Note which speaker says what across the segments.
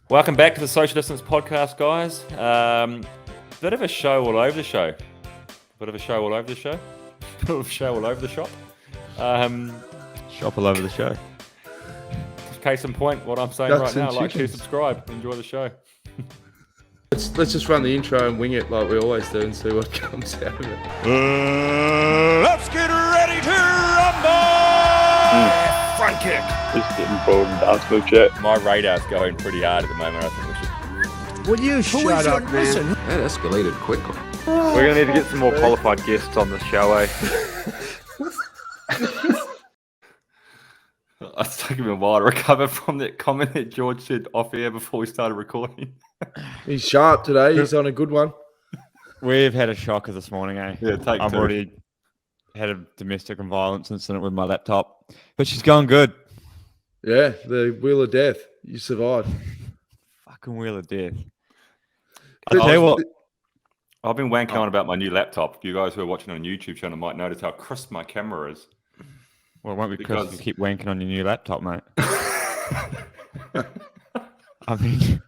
Speaker 1: Welcome back to the Social Distance Podcast, guys. Bit of a show all over the show. Bit of a show all over the show. Bit of a show all over the shop.
Speaker 2: Shop all over the show.
Speaker 1: Case in point, what I'm saying
Speaker 3: Ducks
Speaker 1: right now.
Speaker 3: and
Speaker 1: Like, share,
Speaker 3: chickens.
Speaker 1: subscribe, enjoy the show.
Speaker 3: Let's just run the intro and wing it like we always do and see what comes out of it.
Speaker 4: Let's get ready to rumble!
Speaker 1: Front kick.
Speaker 5: Just getting bored and dance move chat.
Speaker 1: My radar's going pretty hard at the moment. I think we should.
Speaker 6: Will you shut up, man?
Speaker 7: That escalated quickly.
Speaker 5: We're going to need to get some more qualified guests on this show, eh?
Speaker 1: It's taken me a while to recover from that comment that George said off air before we started recording.
Speaker 3: He's sharp today. He's on a good one.
Speaker 2: We've had a shocker this morning, eh?
Speaker 1: Yeah, take
Speaker 2: I've
Speaker 1: two.
Speaker 2: already had a domestic violence incident with my laptop, but she's going good.
Speaker 3: Yeah, the wheel of death. You survived.
Speaker 2: Fucking wheel of death. I'll tell you what.
Speaker 1: I've been wanking on about my new laptop. You guys who are watching on YouTube channel might notice how crisp my camera is.
Speaker 2: Well, it won't be because you keep wanking on your new laptop, mate. I mean,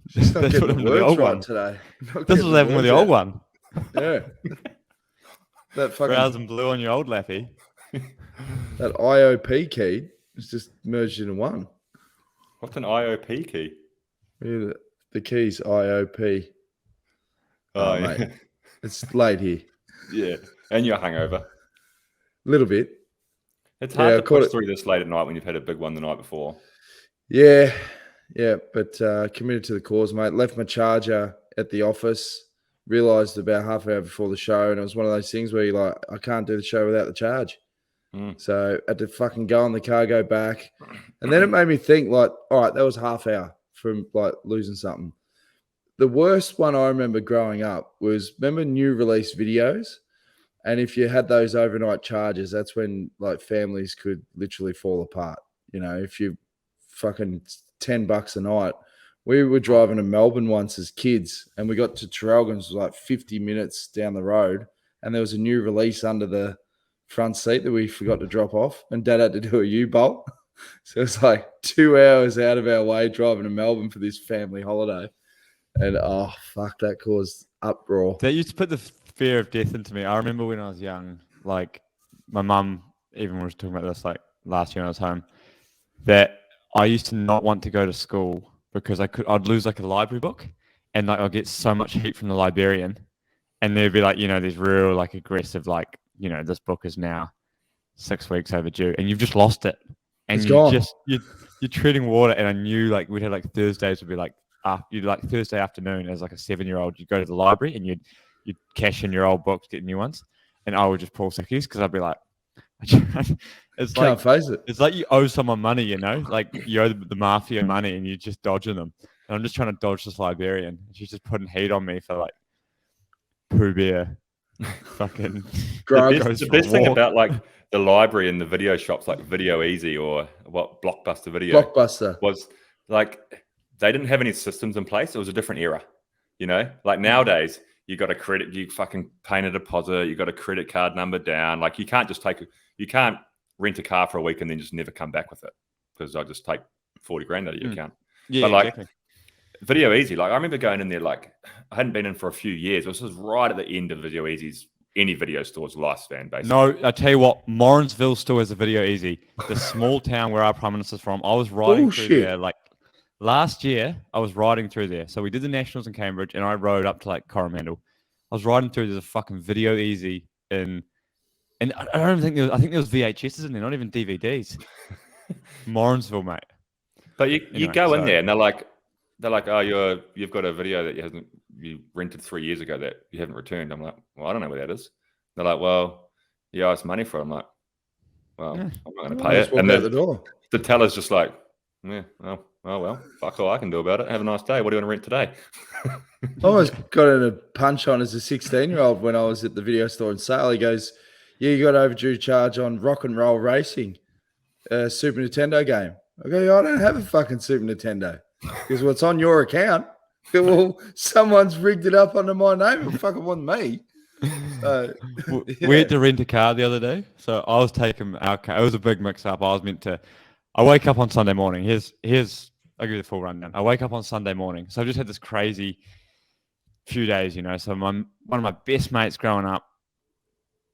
Speaker 3: Just not
Speaker 2: that's
Speaker 3: getting
Speaker 2: what
Speaker 3: the
Speaker 2: happened with the
Speaker 3: words
Speaker 2: old
Speaker 3: right
Speaker 2: one.
Speaker 3: today. Not
Speaker 2: This
Speaker 3: getting
Speaker 2: was happening with the
Speaker 3: words
Speaker 2: old
Speaker 3: out.
Speaker 2: one.
Speaker 3: Yeah. That fucking
Speaker 2: Browse and blue on your old lappy.
Speaker 3: that IOP key is just merged into one.
Speaker 1: What's an IOP key?
Speaker 3: Yeah, the key's IOP.
Speaker 1: Oh,
Speaker 3: mate.
Speaker 1: yeah.
Speaker 3: It's late here.
Speaker 1: Yeah. And you're hungover.
Speaker 3: A little bit.
Speaker 1: It's hard
Speaker 3: Yeah,
Speaker 1: to
Speaker 3: I caught
Speaker 1: push
Speaker 3: it.
Speaker 1: through this late at night when you've had a big one the night before.
Speaker 3: Yeah, but committed to the cause, mate. Left my charger at the office. Realised about half an hour before the show, and it was one of those things where you're like, I can't do the show without the charge. So I had to fucking go on the car, go back. And then it made me think, like, all right, that was half hour from like losing something. The worst one I remember growing up was, remember new release videos? And if you had those overnight charges, that's when like families could literally fall apart. You know, if you fucking $10 a night. We were driving to Melbourne once as kids, and we got to Traralgon, it was like 50 minutes down the road, and there was a new release under the front seat that we forgot to drop off, and Dad had to do a U-bolt. So it was like 2 hours out of our way driving to Melbourne for this family holiday. And oh, fuck, that caused uproar.
Speaker 2: That used to put the fear of death into me. I remember when I was young, like my mum even was talking about this like last year when I was home, that I used to not want to go to school because I'd lose like a library book, and like I'd get so much heat from the librarian, and there'd be like, you know, these real like aggressive, like, you know, this book is now 6 weeks overdue and you've just lost it. And
Speaker 3: It's gone.
Speaker 2: you're treading water. And I knew like we'd have like Thursdays would be like, you'd like Thursday afternoon as like a 7-year-old, you'd go to the library and you'd cash in your old books, get new ones. And I would just pull sickies because I'd be like, it's like,
Speaker 3: Can't face it.
Speaker 2: it's like you owe someone money, you know, like you owe the mafia money and you're just dodging them. And I'm just trying to dodge this librarian. She's just putting heat on me for like Pooh Bear. Fucking
Speaker 1: The best thing about like the library and the video shops like Video Easy or what Blockbuster Video
Speaker 3: Blockbuster.
Speaker 1: was like they didn't have any systems in place. It was a different era, you know. Like nowadays, you got a credit, you fucking paying a deposit, you got a credit card number down. Like you can't just you can't rent a car for a week and then just never come back with it because I just take 40 grand out of your account.
Speaker 2: Yeah,
Speaker 1: But like
Speaker 2: exactly.
Speaker 1: Video Easy, like I remember going in there, like I hadn't been in for a few years. This was right at the end of Video Easy's any video store's lifespan, basically.
Speaker 2: No, I tell you what, Morrinsville still has a Video Easy. The small town where our Prime Minister's from. I was riding through
Speaker 3: Bullshit.
Speaker 2: there like last year. I was riding through there. So we did the Nationals in Cambridge and I rode up to like Coromandel. I was riding through, there's a fucking Video Easy and I don't even think I think there was VHSs in there, not even DVDs. Morrinsville, mate.
Speaker 1: But you
Speaker 2: Anyway,
Speaker 1: go in
Speaker 2: sorry.
Speaker 1: there and they're like, oh, you've got a video that you rented 3 years ago that you haven't returned. I'm like, well, I don't know where that is. They're like, well, you owe us money for it. I'm like, well,
Speaker 2: Yeah.
Speaker 1: I'm not going to
Speaker 3: I'll
Speaker 1: pay
Speaker 3: just
Speaker 1: it.
Speaker 3: walk
Speaker 1: And
Speaker 3: out the door.
Speaker 1: the teller's just like, yeah, oh well, fuck all I can do about it. Have a nice day. What do you want to rent today?
Speaker 3: I almost got in a punch on as a 16-year-old when I was at the video store in Sale. He goes, yeah, you got overdue charge on Rock and Roll Racing, Super Nintendo game. I go, yeah, I don't have a fucking Super Nintendo. Because what's on your account? Well, someone's rigged it up under my name. It fucking wasn't me.
Speaker 2: We had to rent a car the other day. So I was taking our car. It was a big mix up. I wake up on Sunday morning. Here's I'll give you the full rundown. I wake up on Sunday morning. So I've just had this crazy few days, you know. So one of my best mates growing up,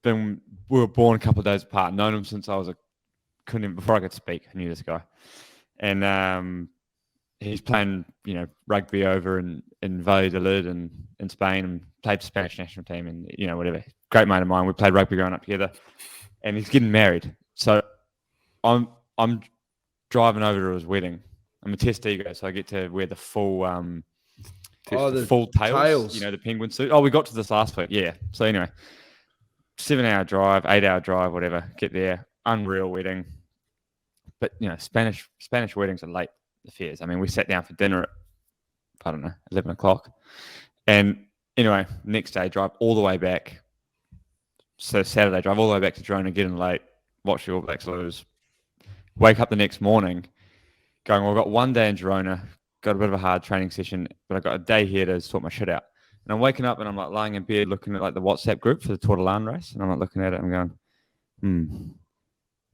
Speaker 2: we were born a couple of days apart. Known him since I was before I could speak. I knew this guy. And he's playing, you know, rugby over in Valladolid and in Spain, and played for the Spanish national team, and, you know, whatever. Great mate of mine. We played rugby growing up together. And he's getting married. So I'm driving over to his wedding. I'm a testigo, so I get to wear the full full tails, you know, the penguin suit. Oh, we got to this last week. Yeah. So anyway, 7-hour drive, 8-hour drive, whatever. Get there. Unreal wedding. But, you know, Spanish weddings are late affairs. I mean, we sat down for dinner at, I don't know, 11 o'clock. And anyway, next day, drive all the way back. So Saturday, drive all the way back to Girona, get in late, watch the All Blacks lose. Wake up the next morning going, well, I've got one day in Girona, got a bit of a hard training session, but I've got a day here to sort my shit out. And I'm waking up and I'm like lying in bed looking at like the WhatsApp group for the Tour de Lan race. And I'm like looking at it and I'm going,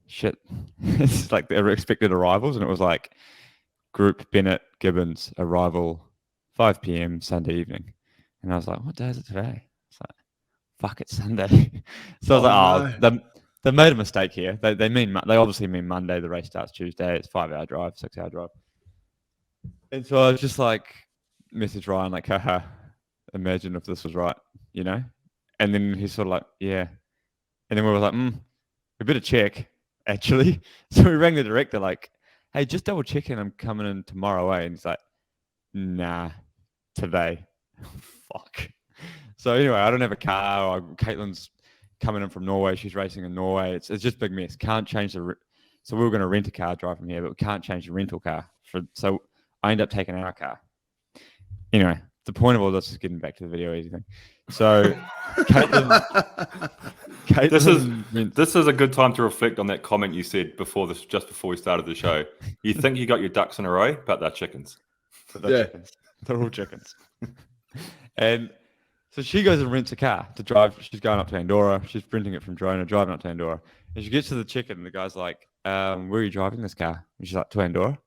Speaker 2: shit. It's like the expected arrivals. And it was like Group Bennett Gibbons arrival 5 p.m. Sunday evening. And I was like, what day is it today? It's like, fuck, it's Sunday. So I was like, they made a mistake here. They obviously mean Monday. The race starts Tuesday. It's 5-hour drive, 6-hour drive. And so I was just like, message Ryan like, haha, imagine if this was right, you know? And then he's sort of like, yeah. And then we were like, we better check, actually. So we rang the director like, hey, just double checking I'm coming in tomorrow, eh? And he's like, nah, today. Fuck. So anyway, I don't have a car. Caitlin's coming in from Norway. She's racing in Norway. It's just a big mess. Can't change so we were going to rent a car, drive from here, but we can't change the rental car. So I end up taking our car. Anyway, the point of all this is getting back to the video easy thing. So Caitlin,
Speaker 1: this is a good time to reflect on that comment you said just before we started the show. You think you got your ducks in a row, but they're chickens.
Speaker 2: Chickens. They're all chickens. And so she goes and rents a car to drive. She's going up to Andorra. She's renting it from Girona, driving up to Andorra. And she gets to the chicken, and the guy's like, where are you driving this car? And she's like, to Andorra.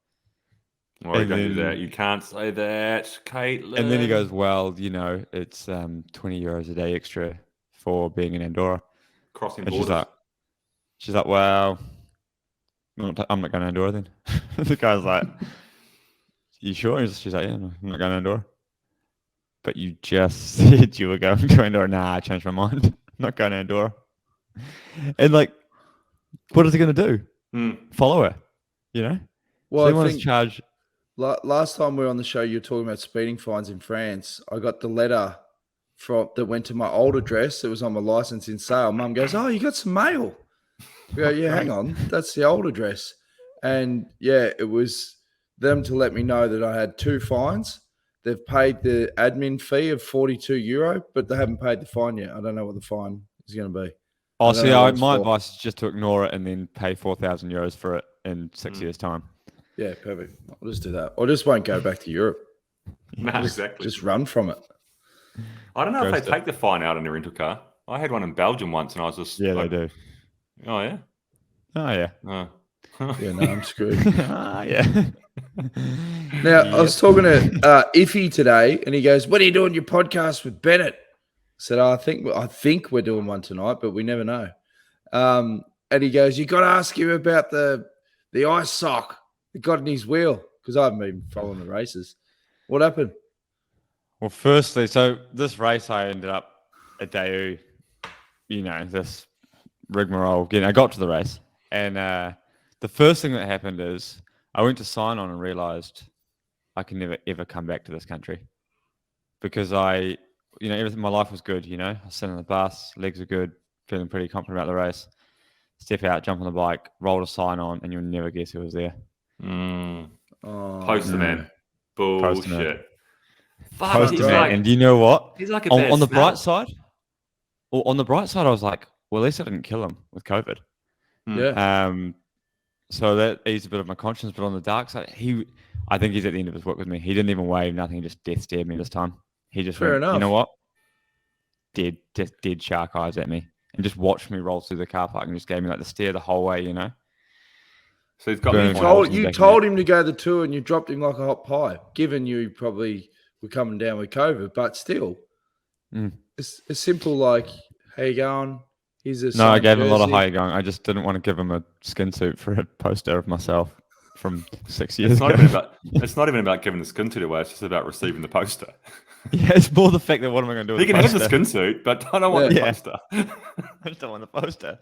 Speaker 1: Well, you can't do that. You can't say that, Caitlin.
Speaker 2: And then he goes, well, you know, it's 20 euros a day extra for being in Andorra.
Speaker 1: Crossing
Speaker 2: and
Speaker 1: borders.
Speaker 2: She's like, well, I'm not going to Andorra then. The guy's like, you sure? She's like, yeah, no, I'm not going to Andorra. But you just said you were going to Andorra. Nah, I changed my mind. I'm not going to Andorra. And like, what is he going to do? Follow her, you know?
Speaker 3: Well,
Speaker 2: so I think charge.
Speaker 3: Last time we were on the show, you were talking about speeding fines in France. I got the letter that went to my old address. It was on my license in Sale. Mum goes, oh, you got some mail. We go, yeah, hang on. That's the old address. And yeah, it was them to let me know that I had 2 fines. They've paid the admin fee of €42, but they haven't paid the fine yet. I don't know what the fine is going to be.
Speaker 2: Oh, see, my advice is just to ignore it and then pay €4,000 for it in 6 years' time.
Speaker 3: Yeah, perfect. I'll just do that. I just won't go back to Europe.
Speaker 1: No, exactly.
Speaker 3: Just run from it.
Speaker 1: I don't know if they take the fine out in a rental car. I had one in Belgium once, and I was just
Speaker 2: they do.
Speaker 1: Oh yeah.
Speaker 2: Oh yeah.
Speaker 1: Oh.
Speaker 3: Yeah, no, I'm screwed.
Speaker 2: Yeah.
Speaker 3: Now, I was talking to Iffy today, and he goes, "What are you doing your podcast with Bennett?" I said, "I think we're doing one tonight, but we never know." And he goes, "You got to ask him about the ice sock that got in his wheel," because I haven't been following the races. What happened?
Speaker 2: Well, firstly, so this race I ended up at Daewoo, you know, this rigmarole. I got to the race, and the first thing that happened is I went to sign on and realized I can never ever come back to this country because everything, my life was good. You know, I was sitting on the bus, legs are good, feeling pretty confident about the race. Step out, jump on the bike, roll a sign on, and you'll never guess who was there.
Speaker 1: Poster man. Bullshit.
Speaker 2: Fuck, and do you know what?
Speaker 1: He's like
Speaker 2: on the bright side. Well, on the bright side, I was like, well, at least I didn't kill him with COVID.
Speaker 3: Yeah.
Speaker 2: So that eased a bit of my conscience. But on the dark side, I think he's at the end of his work with me. He didn't even wave, nothing. He just death stared me this time. He just
Speaker 3: Fair
Speaker 2: went,
Speaker 3: enough.
Speaker 2: You know what? Dead shark eyes at me, and just watched me roll through the car park and just gave me like the stare the whole way. You know.
Speaker 1: So he's got
Speaker 2: Burn.
Speaker 1: the point.
Speaker 3: You told him to go the tour and you dropped him like a hot pie, given you probably were coming down with COVID, but still, it's simple like, how you going? Here's a
Speaker 2: No, I
Speaker 3: signed
Speaker 2: gave him a lot of
Speaker 3: jersey.
Speaker 2: high going. I just didn't want to give him a skin suit for a poster of myself from 6 years
Speaker 1: It's
Speaker 2: ago.
Speaker 1: not even about giving the skin suit away. It's just about receiving the poster.
Speaker 2: Yeah, it's more the fact that what am I going to do with
Speaker 1: He can
Speaker 2: the
Speaker 1: have
Speaker 2: poster?
Speaker 1: the skin suit, but I don't want the
Speaker 2: Yeah.
Speaker 1: poster.
Speaker 2: I just don't want the poster.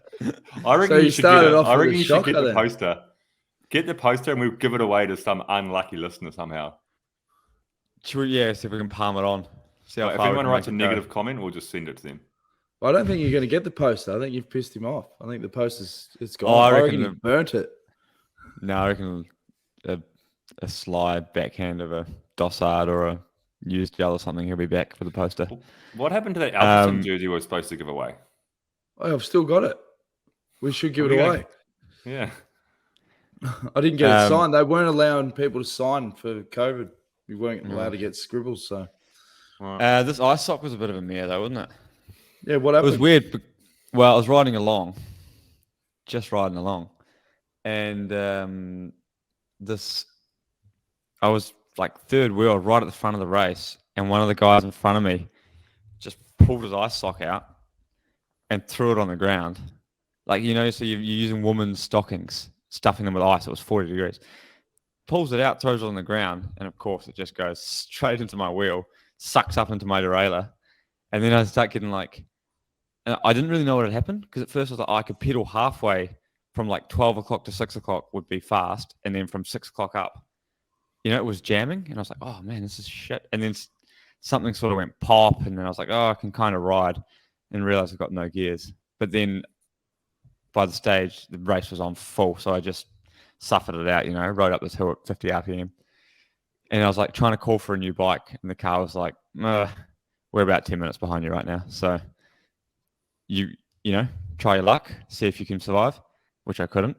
Speaker 1: I reckon
Speaker 3: So
Speaker 1: you
Speaker 3: you
Speaker 1: should
Speaker 3: started off
Speaker 1: I
Speaker 3: with a
Speaker 1: reckon you should get
Speaker 3: shocker
Speaker 1: the
Speaker 3: then.
Speaker 1: poster. Get the poster and we'll give it away to some unlucky listener somehow.
Speaker 2: Should we, see if we can palm it on. See how
Speaker 1: If
Speaker 2: far we
Speaker 1: anyone
Speaker 2: can
Speaker 1: writes a
Speaker 2: make it go.
Speaker 1: negative comment, we'll just send it to them.
Speaker 3: I don't think you're going to get the poster. I think you've pissed him off. I think the poster's it's gone.
Speaker 2: Oh, I
Speaker 3: I
Speaker 2: reckon
Speaker 3: reckon he burnt it.
Speaker 2: No, I reckon a sly backhand of a Dossard or a used gel or something. He'll be back for the poster.
Speaker 1: What happened to that Alfredson jersey we were supposed to give away?
Speaker 3: Oh, I've still got it. We should give it
Speaker 1: Okay.
Speaker 3: away.
Speaker 1: Yeah.
Speaker 3: I didn't get it signed. They weren't allowing people to sign for COVID. We weren't allowed to get scribbles. So,
Speaker 2: This ice sock was a bit of a mare, though, wasn't it?
Speaker 3: yeah, what
Speaker 2: It
Speaker 3: happened?
Speaker 2: was weird. Well, I was riding along, and I was like third wheel right at the front of the race, and one of the guys in front of me just pulled his ice sock out and threw it on the ground. Like, so you're using women's stockings, stuffing them with ice. It was 40 degrees. Pulls it out, throws it on the ground, and of course it just goes straight into my wheel, sucks up into my derailleur. And then I start getting and I didn't really know what had happened, because at first I was like, I could pedal halfway from like 12 o'clock to 6 o'clock would be fast. And then from 6 o'clock up, it was jamming. And I was like, oh man, this is shit. And then something sort of went pop. And then I was like, oh, I can kind of ride, and realized I've got no gears. But then by the stage, the race was on full. So I just suffered it out, rode up this hill at 50 RPM. And I was like trying to call for a new bike. And the car was like, we're about 10 minutes behind you right now. So you try your luck, see if you can survive, which I couldn't.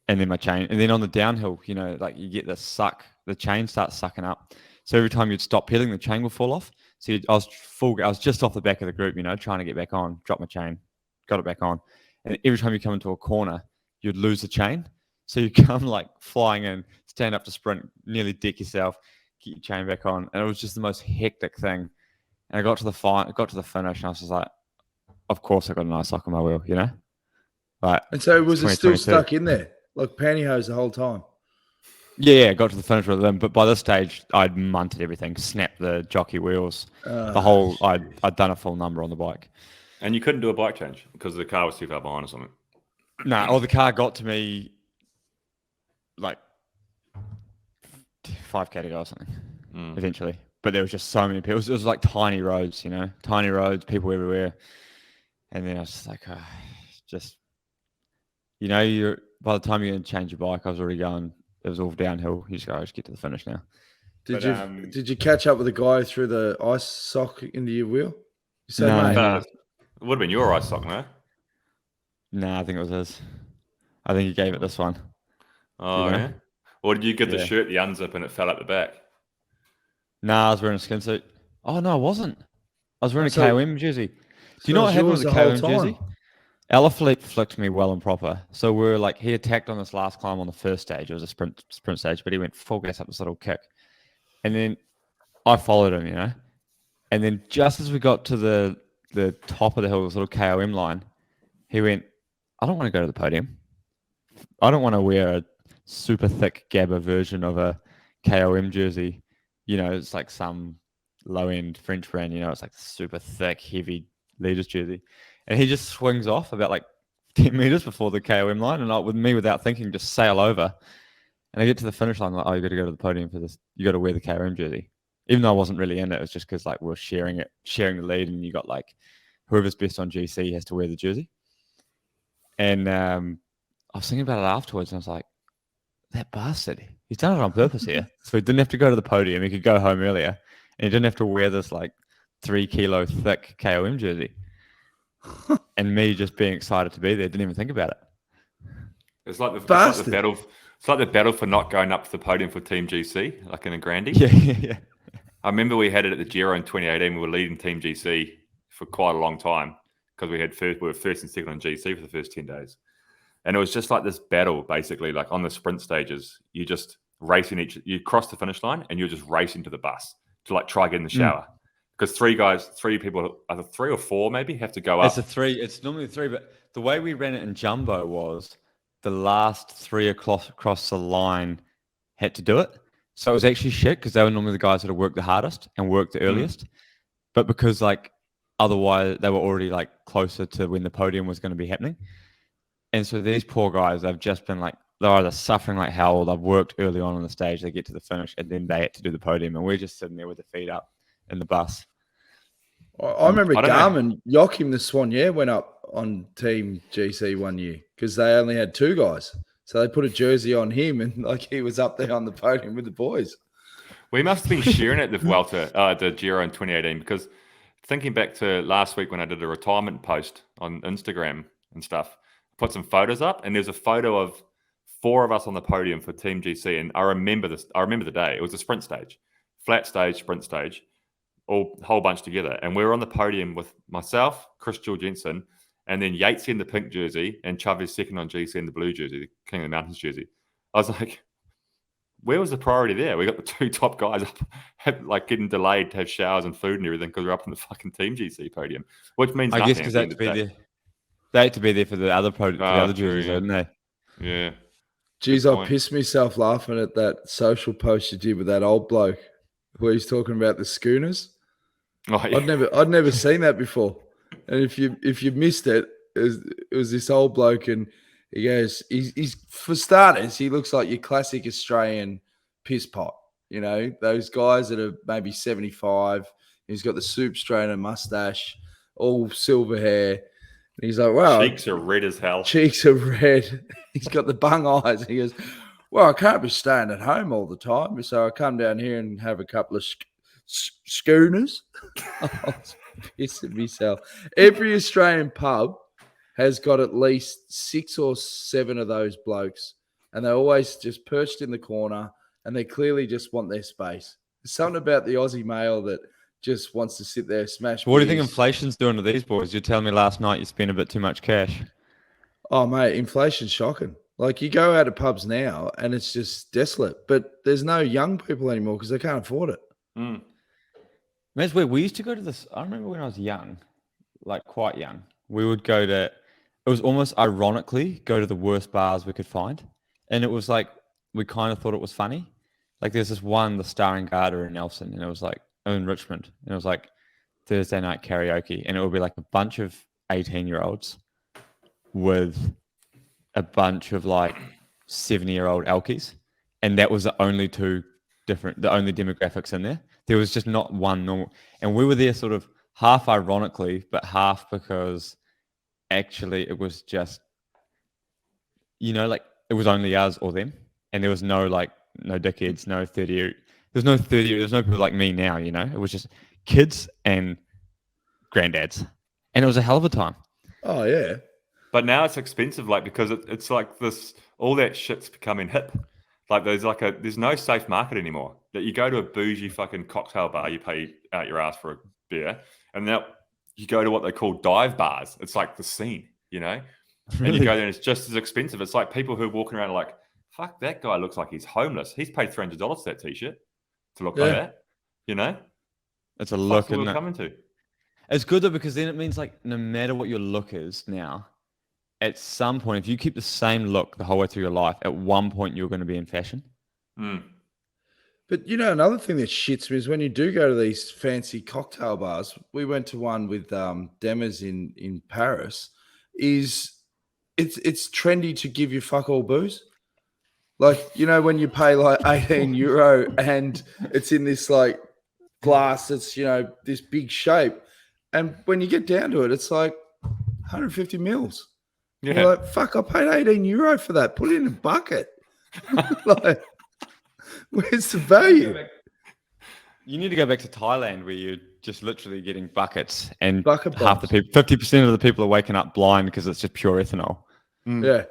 Speaker 2: And then my chain, and then on the downhill, you get this suck, the chain starts sucking up. So every time you'd stop pedaling, the chain would fall off. So I was just off the back of the group, trying to get back on, drop my chain, got it back on. And every time you come into a corner, you'd lose the chain. So you come like flying in, stand up to sprint, nearly deck yourself, get your chain back on. And it was just the most hectic thing. And I got to the finish, and I was just like, of course I got an ice sock on my wheel, But
Speaker 3: And so was it still
Speaker 2: 2022.
Speaker 3: stuck in there, like pantyhose the whole time?
Speaker 2: Yeah, got to the finish with them. But by this stage, I'd munted everything, snapped the jockey wheels, I'd done a full number on the bike.
Speaker 1: And you couldn't do a bike change because the car was too far behind or something.
Speaker 2: No, the car got to me like 5K to go or something eventually. But there was just so many people. It was like tiny roads, tiny roads, people everywhere. And then I was just like, you're by the time you're going to change your bike, I was already going. It was all downhill. You just go, just get to the finish now.
Speaker 3: Did you catch up with the guy who threw the ice sock into your wheel? You said,
Speaker 2: No.
Speaker 3: mate,
Speaker 1: It would have been your ice sock, no?
Speaker 2: No, I think it was his. I think he gave it this one.
Speaker 1: Oh, yeah? Or did you give the
Speaker 2: Yeah.
Speaker 1: shirt the unzip and it fell out the back?
Speaker 2: Nah, I was wearing a skin suit. Oh, no, I wasn't. I was wearing a
Speaker 3: So-
Speaker 2: KOM jersey. Do you know
Speaker 3: it
Speaker 2: what
Speaker 3: was
Speaker 2: happened with
Speaker 3: yours
Speaker 2: the
Speaker 3: the whole
Speaker 2: KOM jersey?
Speaker 3: time.
Speaker 2: Alaphilippe flicked me well and proper. So he attacked on this last climb on the first stage. It was a sprint stage, but he went full gas up this little kick. And then I followed him, And then just as we got to the top of the hill, this little KOM line, he went, I don't want to go to the podium. I don't want to wear a super thick Gabba version of a KOM jersey. It's like some low-end French brand, it's like super thick, heavy leaders jersey. And he just swings off about like 10 meters before the KOM line, and with me, without thinking, just sail over. And I get to the finish line, like, oh, you got to go to the podium for this. You got to wear the KOM jersey. Even though I wasn't really in it, it was just because like we're sharing the lead, and you got like whoever's best on GC has to wear the jersey. And I was thinking about it afterwards, and I was like, that bastard, he's done it on purpose here. So he didn't have to go to the podium. He could go home earlier, and he didn't have to wear this like 3 kilo thick KOM jersey. And me just being excited to be there, didn't even think about it.
Speaker 1: It's like the
Speaker 3: Bastard.
Speaker 1: battle. It's like the battle for not going up to the podium for Team GC, like in a Grandie.
Speaker 2: Yeah.
Speaker 1: I remember we had it at the Giro in 2018. We were leading Team GC for quite a long time because we were first and second on GC for the first 10 days. And it was just like this battle, basically, like on the sprint stages. You just racing you cross the finish line and you're just racing to the bus to like try get in the shower. Because three people, either 3 or 4 maybe, have to go up.
Speaker 2: It's normally 3, but the way we ran it in Jumbo was the last 3 across the line had to do it. So it was actually shit because they were normally the guys that had worked the hardest and worked the earliest. But because like otherwise they were already like closer to when the podium was going to be happening. And so these poor guys, they've just been like, they're either suffering like hell or they've worked early on the stage, they get to the finish and then they had to do the podium. And we're just sitting there with the feet up in the bus.
Speaker 3: I remember Garmin, Joachim the Soignier went up on Team GC one year because they only had 2 guys. So they put a jersey on him and like he was up there on the podium with the boys.
Speaker 1: We must have been sharing it the Vuelta, the Giro in 2018, because thinking back to last week when I did a retirement post on Instagram and stuff, put some photos up, and there's a photo of 4 of us on the podium for Team GC, and I remember this. I remember the day. It was a sprint stage, flat stage, sprint stage, all whole bunch together, and we were on the podium with myself, Chris Jorgensen, and then Yates in the pink jersey, and Chavez second on GC in the blue jersey, the King of the Mountains jersey. I was like, where was the priority there? We got the 2 top guys up, like getting delayed to have showers and food and everything because we're up on the fucking Team GC podium, which means
Speaker 2: I
Speaker 1: nothing.
Speaker 2: guess because they had to be there. They had to be there for the other jerseys,
Speaker 1: yeah.
Speaker 2: didn't they?
Speaker 1: Yeah.
Speaker 3: Geez, I pissed myself laughing at that social post you did with that old bloke where he's talking about the schooners.
Speaker 1: Oh, yeah.
Speaker 3: I'd never seen that before. And if you missed it, it was this old bloke, and he goes, he's for starters, he looks like your classic Australian piss pot. You know, those guys that are maybe 75. He's got the soup strainer mustache, all silver hair. And he's like, wow.
Speaker 1: Cheeks are red as hell.
Speaker 3: Cheeks are red. He's got the bung eyes. He goes, well, I can't be staying at home all the time. So I come down here and have a couple of schooners. I was pissing myself. Every Australian pub has got at least 6 or 7 of those blokes. And they're always just perched in the corner and they clearly just want their space. There's something about the Aussie male that just wants to sit there, smash.
Speaker 2: What do you think inflation's doing to these boys? You telling me last night you spent a bit too much cash.
Speaker 3: Oh, mate, inflation's shocking. Like, you go out to pubs now and it's just desolate. But there's no young people anymore because they can't afford it.
Speaker 2: Man, it's weird. We used to go to this. I remember when I was young, like quite young, we would go to, it was almost ironically go to the worst bars we could find. And it was like, we kind of thought it was funny. Like there's this one, the Star and Garter in Nelson, and it was like, in Richmond, and it was like Thursday night karaoke, and it would be like a bunch of 18-year-olds with a bunch of like 70-year-old alkies, and that was the only demographics in there. There was just not one normal, and we were there sort of half ironically, but half because actually it was just, you know, like it was only us or them, and there was no dickheads, no 30. There's no people like me now, you know. It was just kids and granddads, and it was a hell of a time.
Speaker 3: Oh yeah,
Speaker 1: but now it's expensive, like because it's like this. All that shit's becoming hip. Like there's no safe market anymore. That you go to a bougie fucking cocktail bar, you pay out your ass for a beer, and now you go to what they call dive bars. It's like the scene, you know. Really? And you go there, and it's just as expensive. It's like people who are walking around like, fuck, that guy looks like he's homeless. He's paid $300 for that t-shirt. To look like that, you know,
Speaker 2: it's a look.
Speaker 1: We're coming to.
Speaker 2: It's good though because then it means like no matter what your look is now, at some point, if you keep the same look the whole way through your life, at one point you're going to be in fashion.
Speaker 3: But you know, another thing that shits me is when you do go to these fancy cocktail bars. We went to one with Demers in Paris. It's trendy to give you fuck all booze. Like, you know, when you pay like €18 and it's in this like glass that's, you know, this big shape. And when you get down to it, it's like 150 mils. Yeah. You're like, fuck, I paid €18 for that. Put it in a bucket. Like, where's the value?
Speaker 2: You need to go back to Thailand where you're just literally getting buckets and
Speaker 3: bucket
Speaker 2: half the people, 50% of the people are waking up blind because it's just pure ethanol.
Speaker 3: Yeah.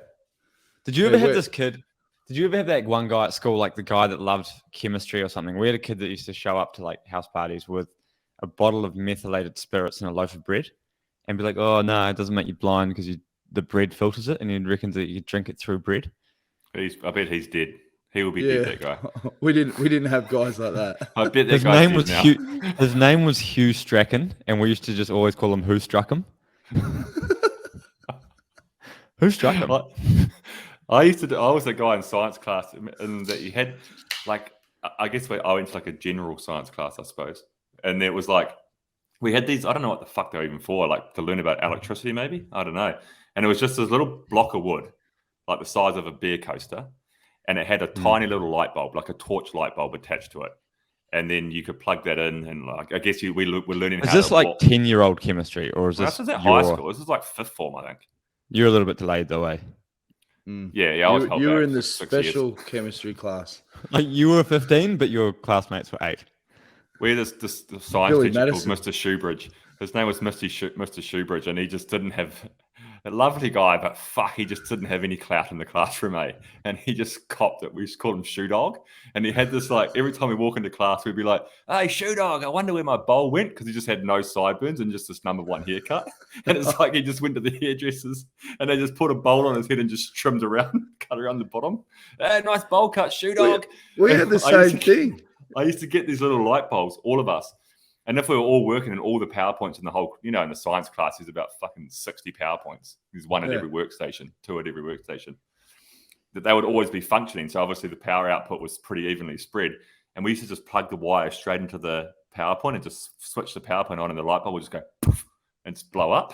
Speaker 2: Did you ever have this kid? Did you ever have that one guy at school, like the guy that loved chemistry or something? We had a kid that used to show up to like house parties with a bottle of methylated spirits and a loaf of bread and be like, oh, no, it doesn't make you blind because you the bread filters it, and he reckons that you drink it through bread.
Speaker 1: I bet he's dead. He will be dead, that guy.
Speaker 3: We didn't have guys like that.
Speaker 1: I bet that
Speaker 2: His
Speaker 1: guy's
Speaker 2: name
Speaker 1: dead
Speaker 2: was
Speaker 1: now.
Speaker 2: His name was Hugh Strachan, and we used to just always call him Who Struck Him. Who struck him?
Speaker 1: I was the guy in science class, and that you had like, I guess I went to like a general science class, I suppose, and it was like we had these. I don't know what the fuck they were even for, like to learn about electricity, maybe. I don't know. And it was just this little block of wood, like the size of a beer coaster, and it had a tiny little light bulb, like a torch light bulb, attached to it. And then you could plug that in, and like I guess we're learning.
Speaker 2: Is this like 10-year-old chemistry, or is this?
Speaker 1: This is at high school. This is like fifth form, I think.
Speaker 2: You're a little bit delayed, though, eh?
Speaker 1: Yeah. I was
Speaker 3: You were in the special chemistry class.
Speaker 2: Like you were 15, but your classmates were 8.
Speaker 1: We had this science
Speaker 3: Billy
Speaker 1: teacher
Speaker 3: Madison.
Speaker 1: called Mr. Shoebridge. His name was Mr. Shoebridge, and he just didn't have a lovely guy, but fuck, he just didn't have any clout in the classroom, eh? And he just copped it. We just called him Shoe Dog. And he had this like every time we walk into class, we'd be like, "Hey, Shoe Dog, I wonder where my bowl went," because he just had no sideburns and just this number 1 haircut. And it's like he just went to the hairdressers and they just put a bowl on his head and just trimmed around, cut around the bottom. Hey, nice bowl cut, Shoe Dog.
Speaker 3: We had the same thing.
Speaker 1: I used to get these little light bulbs, all of us. And if we were all working in all the PowerPoints in the whole, in the science class, there's about fucking 60 PowerPoints. There's one at every workstation, 2 at every workstation. That they would always be functioning. So obviously the power output was pretty evenly spread. And we used to just plug the wire straight into the PowerPoint and just switch the PowerPoint on, and the light bulb would just go poof and just blow up.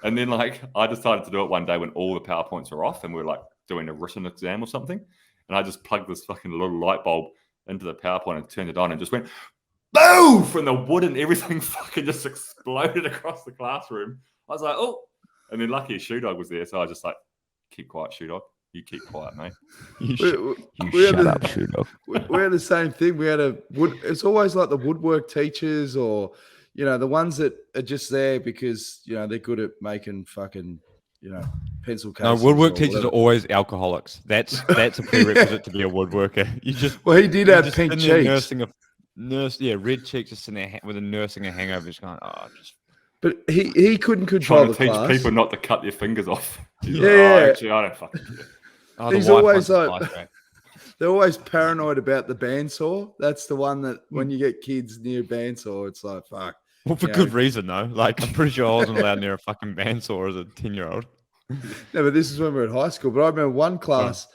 Speaker 1: And then like I decided to do it one day when all the PowerPoints were off and we were like doing a written exam or something. And I just plugged this fucking little light bulb into the PowerPoint and turned it on and just went boom, from the wood, and everything fucking just exploded across the classroom. I was like, oh. And then lucky Shoe Dog was there, so I was just like, keep quiet, Shoe Dog. You keep quiet, mate.
Speaker 2: Shut up, Shoe Dog.
Speaker 3: We had the same thing. We had it's always like the woodwork teachers, or the ones that are just there because they're good at making fucking pencil cases.
Speaker 2: No, woodwork teachers are always alcoholics. That's a prerequisite to be a woodworker.
Speaker 3: Well, he did have pink cheeks.
Speaker 2: Red cheeks, just sitting there with a nursing a hangover, just going,
Speaker 3: But he couldn't control
Speaker 1: trying to teach people not to cut their fingers off. Actually, I don't fucking care.
Speaker 3: He's always like, they're always paranoid about the bandsaw. That's the one that when you get kids near bandsaw, it's like, fuck.
Speaker 2: Well, for good reason, though. Like, I'm pretty sure I wasn't allowed near a fucking bandsaw as a 10-year-old.
Speaker 3: No, but this is when we were at high school. But I remember one class,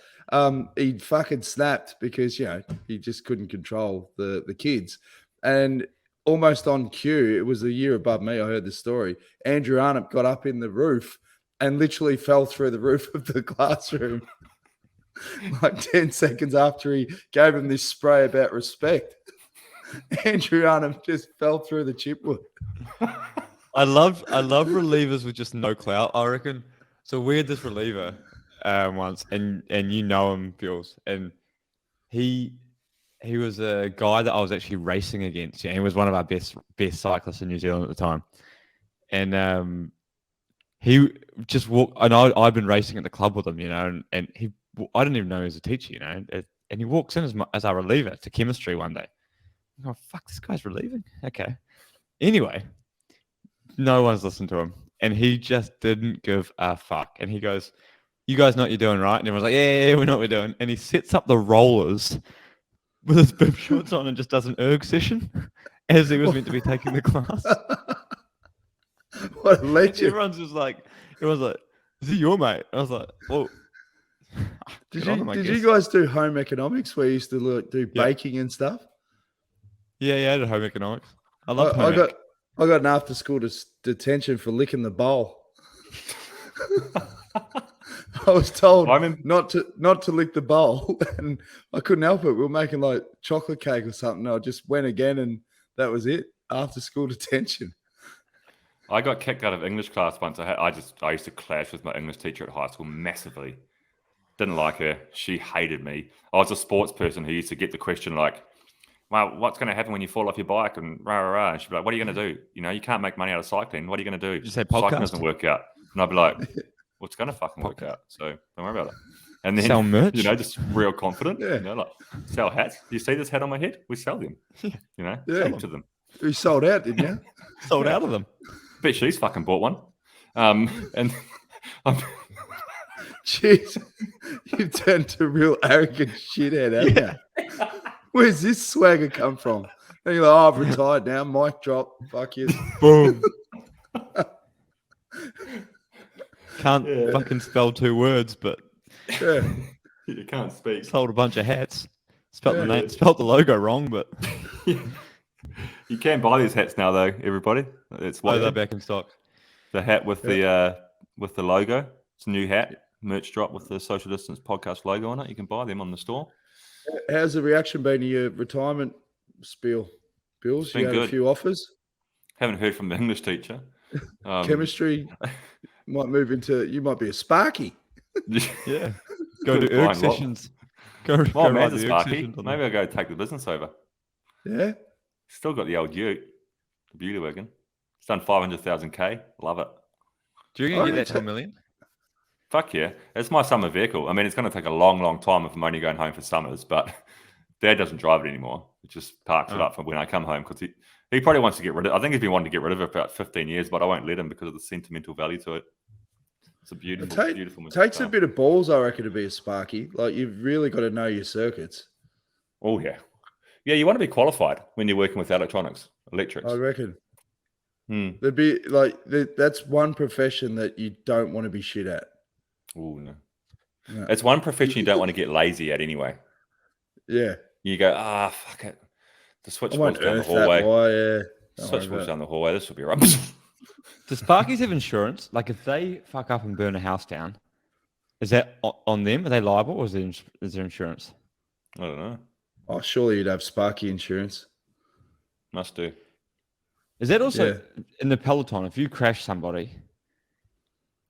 Speaker 3: he fucking snapped because, he just couldn't control the kids. And almost on cue, it was a year above me, I heard the story, Andrew Arnott got up in the roof and literally fell through the roof of the classroom like 10 seconds after he gave him this spray about respect. Andrew Arnott just fell through the chipwood.
Speaker 2: I love relievers with just no clout, I reckon. So we had this reliever once, and you know him, Bewls, and he was a guy that I was actually racing against. He was one of our best cyclists in New Zealand at the time, and he just walked. And I'd been racing at the club with him, and I didn't even know he was a teacher, and he walks in as our reliever to chemistry one day. Oh, fuck, this guy's relieving. Okay. Anyway, no one's listened to him. And he just didn't give a fuck. And he goes, "You guys know what you're doing, right?" And everyone's like, yeah, we know what we're doing. And he sets up the rollers with his bib shorts on and just does an erg session as he was meant to be taking the class.
Speaker 3: What a legend.
Speaker 2: Everyone's like, "Is he your mate?" I was like, well,
Speaker 3: did you guys do home economics where you used to do baking and stuff?
Speaker 2: Yeah, I did home economics. I love home ec.
Speaker 3: I got an after school detention for licking the bowl. I was told not to lick the bowl, and I couldn't help it. We were making like chocolate cake or something. I just went again, and that was it. After school detention.
Speaker 1: I got kicked out of English class once. I used to clash with my English teacher at high school massively. Didn't like her. She hated me. I was a sports person who used to get the question like, "Well, what's going to happen when you fall off your bike?" And rah, rah, rah. And she'd be like, "What are you going to do? You can't make money out of cycling. What are you going to do?
Speaker 2: Just say
Speaker 1: cycling
Speaker 2: podcast.
Speaker 1: Doesn't work out." And I'd be like, "Well, it's going to fucking work out. So don't worry about it." And then,
Speaker 2: sell merch.
Speaker 1: Just real confident.
Speaker 3: Yeah.
Speaker 1: Like sell hats. Do you see this hat on my head? We sell them. Sell them to them.
Speaker 3: You sold out, didn't you?
Speaker 2: Sold out of them.
Speaker 1: Bet she's fucking bought one. And
Speaker 3: Jeez, you've turned to a real arrogant shithead, haven't you? Where's this swagger come from? And you're like, oh, I've retired now. Mic drop. Fuck you.
Speaker 2: Boom. Can't fucking spell 2 words, but
Speaker 3: Yeah.
Speaker 1: You can't speak.
Speaker 2: sold a bunch of hats. Spelt the name, spelt the logo wrong, but
Speaker 1: You can buy these hats now, though. Everybody, it's
Speaker 2: they're back in stock.
Speaker 1: the hat with the logo. It's a new hat, merch drop with the Social Distance Podcast logo on it. You can buy them on the store.
Speaker 3: How's the reaction been to your retirement spiel? Bewls, you had
Speaker 1: good.
Speaker 3: a few offers.
Speaker 1: Haven't heard from the English teacher.
Speaker 3: Chemistry might move into, you might be a Sparky.
Speaker 2: Yeah. Go to
Speaker 1: Fine,
Speaker 2: erg
Speaker 1: what?
Speaker 2: sessions. Go
Speaker 1: Oh,
Speaker 2: ride
Speaker 1: man's
Speaker 2: the
Speaker 1: a
Speaker 2: erg
Speaker 1: Sparky.
Speaker 2: sessions on
Speaker 1: Maybe I'll go take the business over.
Speaker 3: Yeah.
Speaker 1: Still got the old Ute, the beauty wagon. It's done 500,000k. Love it.
Speaker 2: Do you reckon you get that 10 million?
Speaker 1: Fuck yeah. It's my summer vehicle. I mean, it's going to take a long, long time if I'm only going home for summers, but Dad doesn't drive it anymore. He just parks it up for when I come home because he probably wants to get rid of it. I think he's been wanting to get rid of it for about 15 years, but I won't let him because of the sentimental value to it. It's a beautiful, beautiful machine.
Speaker 3: Takes a bit of balls, I reckon, to be a Sparky. Like, you've really got to know your circuits.
Speaker 1: Oh, yeah. Yeah, you want to be qualified when you're working with electronics, electrics.
Speaker 3: I reckon. There'd be like that's one profession that you don't want to be shit at.
Speaker 1: Oh, no.
Speaker 3: No.
Speaker 1: It's one profession you don't want to get lazy at anyway.
Speaker 3: Yeah.
Speaker 1: You go, fuck it. The
Speaker 3: I
Speaker 1: switchboard's
Speaker 3: won't
Speaker 1: down the
Speaker 3: earth that
Speaker 1: hallway.
Speaker 3: wire.
Speaker 1: Switchboard's down the hallway. This will be rubbish.
Speaker 2: Do Sparkies have insurance? Like, if they fuck up and burn a house down, is that on them? Are they liable, or is there insurance?
Speaker 1: I don't know.
Speaker 3: Oh, surely you'd have Sparky insurance.
Speaker 1: Must do.
Speaker 2: Is that also in the peloton? If you crash somebody,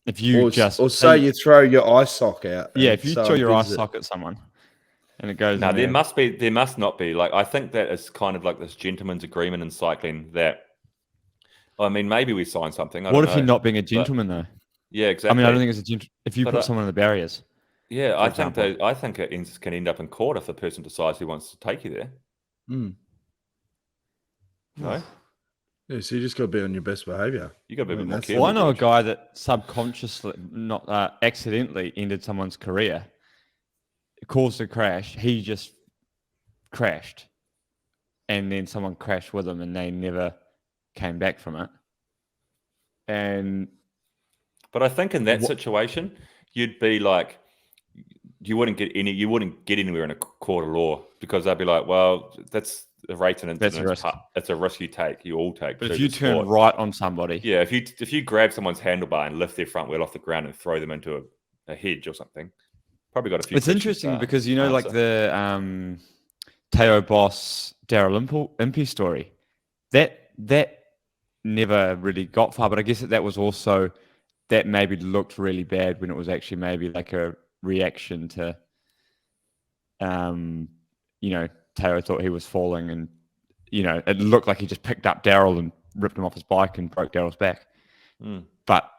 Speaker 2: if you
Speaker 3: or say you throw your eye sock out.
Speaker 2: Yeah, if you throw your eye sock at someone and it goes.
Speaker 1: No, there must not be. Like, I think that is kind of like this gentleman's agreement in cycling that, I mean, maybe we sign something.
Speaker 2: What if you're not being a gentleman, though?
Speaker 1: Yeah, exactly.
Speaker 2: I mean, I don't think it's a gentleman. If you put someone in the barriers.
Speaker 1: Yeah, I think it can end up in court if the person decides he wants to take you there. No?
Speaker 3: Yeah, so you just got to be on your best behavior.
Speaker 1: You got to be a bit more careful.
Speaker 2: Well, I know a guy that subconsciously, not accidentally, ended someone's career. It caused a crash. He just crashed, and then someone crashed with him, and they never came back from it.
Speaker 1: But I think in that situation, you'd be like, you wouldn't get anywhere in a court of law because they'd be like, well, that's a rate and
Speaker 2: that's a risk.
Speaker 1: It's a risk you take. You all take.
Speaker 2: But if you turn right on somebody,
Speaker 1: yeah, if you grab someone's handlebar and lift their front wheel off the ground and throw them into a hedge or something, probably got a few.
Speaker 2: It's interesting because like the Teo Boss Daryl Impey story, that never really got far. But I guess that was also that maybe looked really bad when it was actually maybe like a reaction to, Teo thought he was falling and, it looked like he just picked up Daryl and ripped him off his bike and broke Daryl's back. But,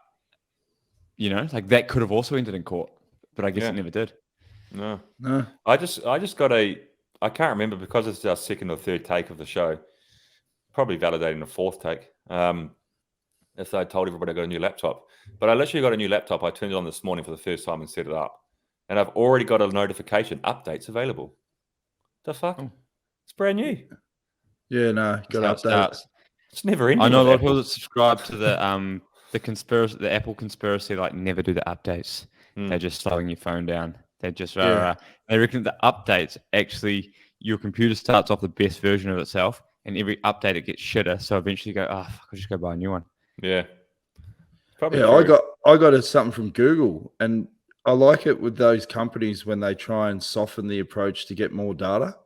Speaker 2: like that could have also ended in court, but I guess it never did.
Speaker 1: No. I just got I can't remember because it's our second or third take of the show, probably validating a fourth take. If I told everybody I got a new laptop, but I literally got a new laptop. I turned it on this morning for the first time and set it up. And I've already got a notification, updates available. The fuck? It's brand new.
Speaker 3: Yeah, no, got to update.
Speaker 1: It's never ending.
Speaker 2: I know a lot of people that subscribe to the conspiracy, the Apple conspiracy, like never do the updates. They're just slowing your phone down. They're just they reckon the updates actually your computer starts off the best version of itself, and every update it gets shitter. So eventually you go, fuck, I'll just go buy a new one.
Speaker 1: Yeah. Probably
Speaker 3: true. I got something from Google, and I like it with those companies when they try and soften the approach to get more data,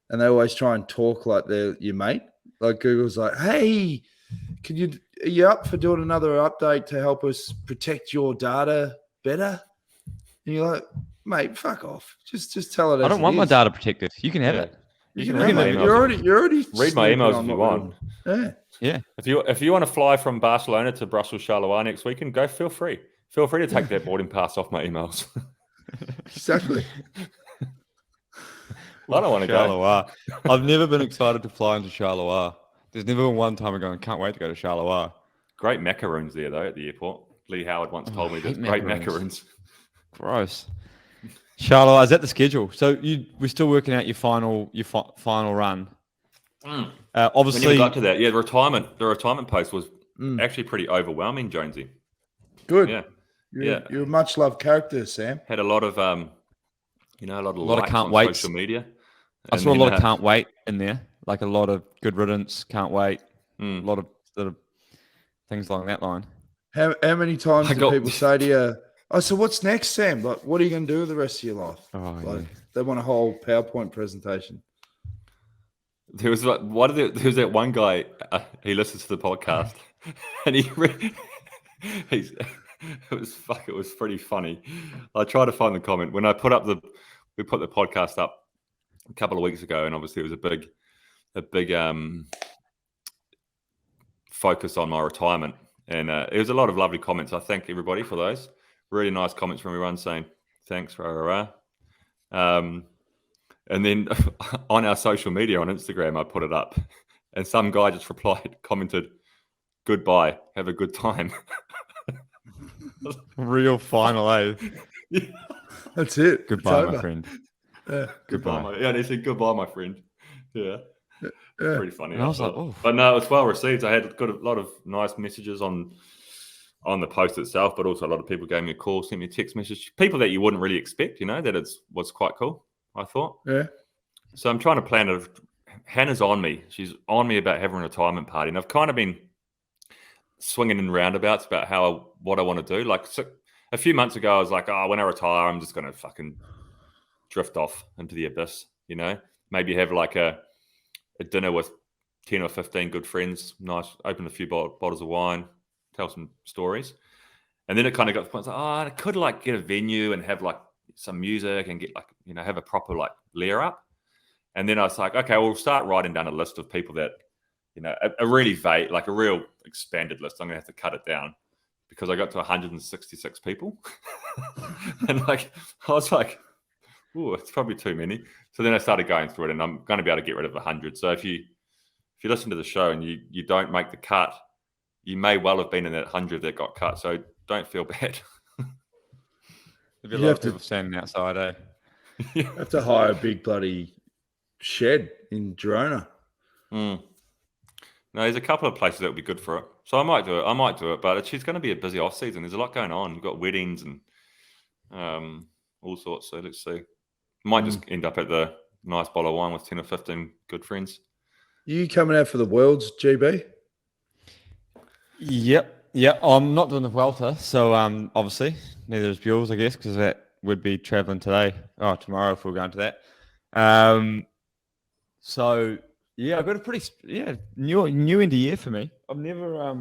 Speaker 3: and they always try and talk like they're your mate. Like Google's like, "Hey, are you up for doing another update to help us protect your data better?" And you're like, "Mate, fuck off. Just tell it."
Speaker 2: I don't want my data protected. You can have it.
Speaker 1: You can read my emails.
Speaker 3: You're already
Speaker 1: read my emails if you want.
Speaker 3: Yeah.
Speaker 1: If you want to fly from Barcelona to Brussels Charleroi next weekend, go. Feel free. Feel free to take that boarding pass off my emails.
Speaker 3: Exactly.
Speaker 1: I don't want to
Speaker 2: go. I've never been excited to fly into Charleroi. There's never been one time I can't wait to go to Charleroi.
Speaker 1: Great macaroons there, though, at the airport. Lee Howard once told me there's great macaroons.
Speaker 2: Gross. Charlotte, is that the schedule? So we're still working out your final run. Obviously,
Speaker 1: we never got to that. Yeah, the retirement post was actually pretty overwhelming, Jonesy.
Speaker 3: Good.
Speaker 1: Yeah.
Speaker 3: You're a much loved character, Sam.
Speaker 1: Had a lot of a lot of
Speaker 2: can't
Speaker 1: on
Speaker 2: waits.
Speaker 1: social media.
Speaker 2: I saw a lot of can't wait in there, like a lot of good riddance, can't wait, a lot of sort of things along that line.
Speaker 3: How many times do people say to you, "Oh, so what's next, Sam? Like, what are you going to do with the rest of your life?" They want a whole PowerPoint presentation.
Speaker 1: There was there was that one guy. He listens to the podcast, and it was pretty funny. I tried to find the comment when we put the podcast up a couple of weeks ago, and obviously it was a big focus on my retirement, and it was a lot of lovely comments. I thank everybody for those really nice comments from everyone saying thanks, and then on our social media on Instagram, I put it up, and some guy just commented, "Goodbye, have a good time."
Speaker 2: Real final, eh?
Speaker 3: Yeah. That's it.
Speaker 2: Goodbye, my friend.
Speaker 3: Yeah.
Speaker 1: Goodbye. And he said, "Goodbye, my friend." Yeah. Pretty funny.
Speaker 2: And I was like, oh.
Speaker 1: But no, it's well received. I had got a lot of nice messages on the post itself, but also a lot of people gave me a call, sent me a text message. People that you wouldn't really expect, that was quite cool, I thought.
Speaker 3: Yeah.
Speaker 1: So I'm trying to plan it. Hannah's on me. She's on me about having a retirement party. And I've kind of been swinging in roundabouts about what I want to do. Like a few months ago, I was like, when I retire, I'm just going to fucking drift off into the abyss, Maybe have like a dinner with 10 or 15 good friends, nice, open a few bottles of wine, tell some stories. And then it kind of got to the point, I could like get a venue and have like some music and get like, have a proper like layer up. And then I was like, okay, we'll start writing down a list of people that, a really vague, like a real expanded list. I'm going to have to cut it down because I got to 166 people. And like, I was like, oh, it's probably too many. So then I started going through it, and I'm going to be able to get rid of 100. So if you listen to the show and you don't make the cut, you may well have been in that 100 that got cut. So don't feel bad.
Speaker 2: There'll be a lot of people standing outside, eh?
Speaker 3: You have to hire a big bloody shed in Girona.
Speaker 1: No, there's a couple of places that would be good for it. So I might do it, but it's going to be a busy off season. There's a lot going on. You've got weddings and all sorts. So let's see. Might just end up at the nice bottle of wine with 10 or 15 good friends.
Speaker 3: You coming out for the Worlds, GB?
Speaker 2: Yep. I'm not doing the Vuelta, so obviously neither is Bewls, I guess, because that would be traveling tomorrow if we're going to that. So yeah, I've got a pretty new end of year for me. I've never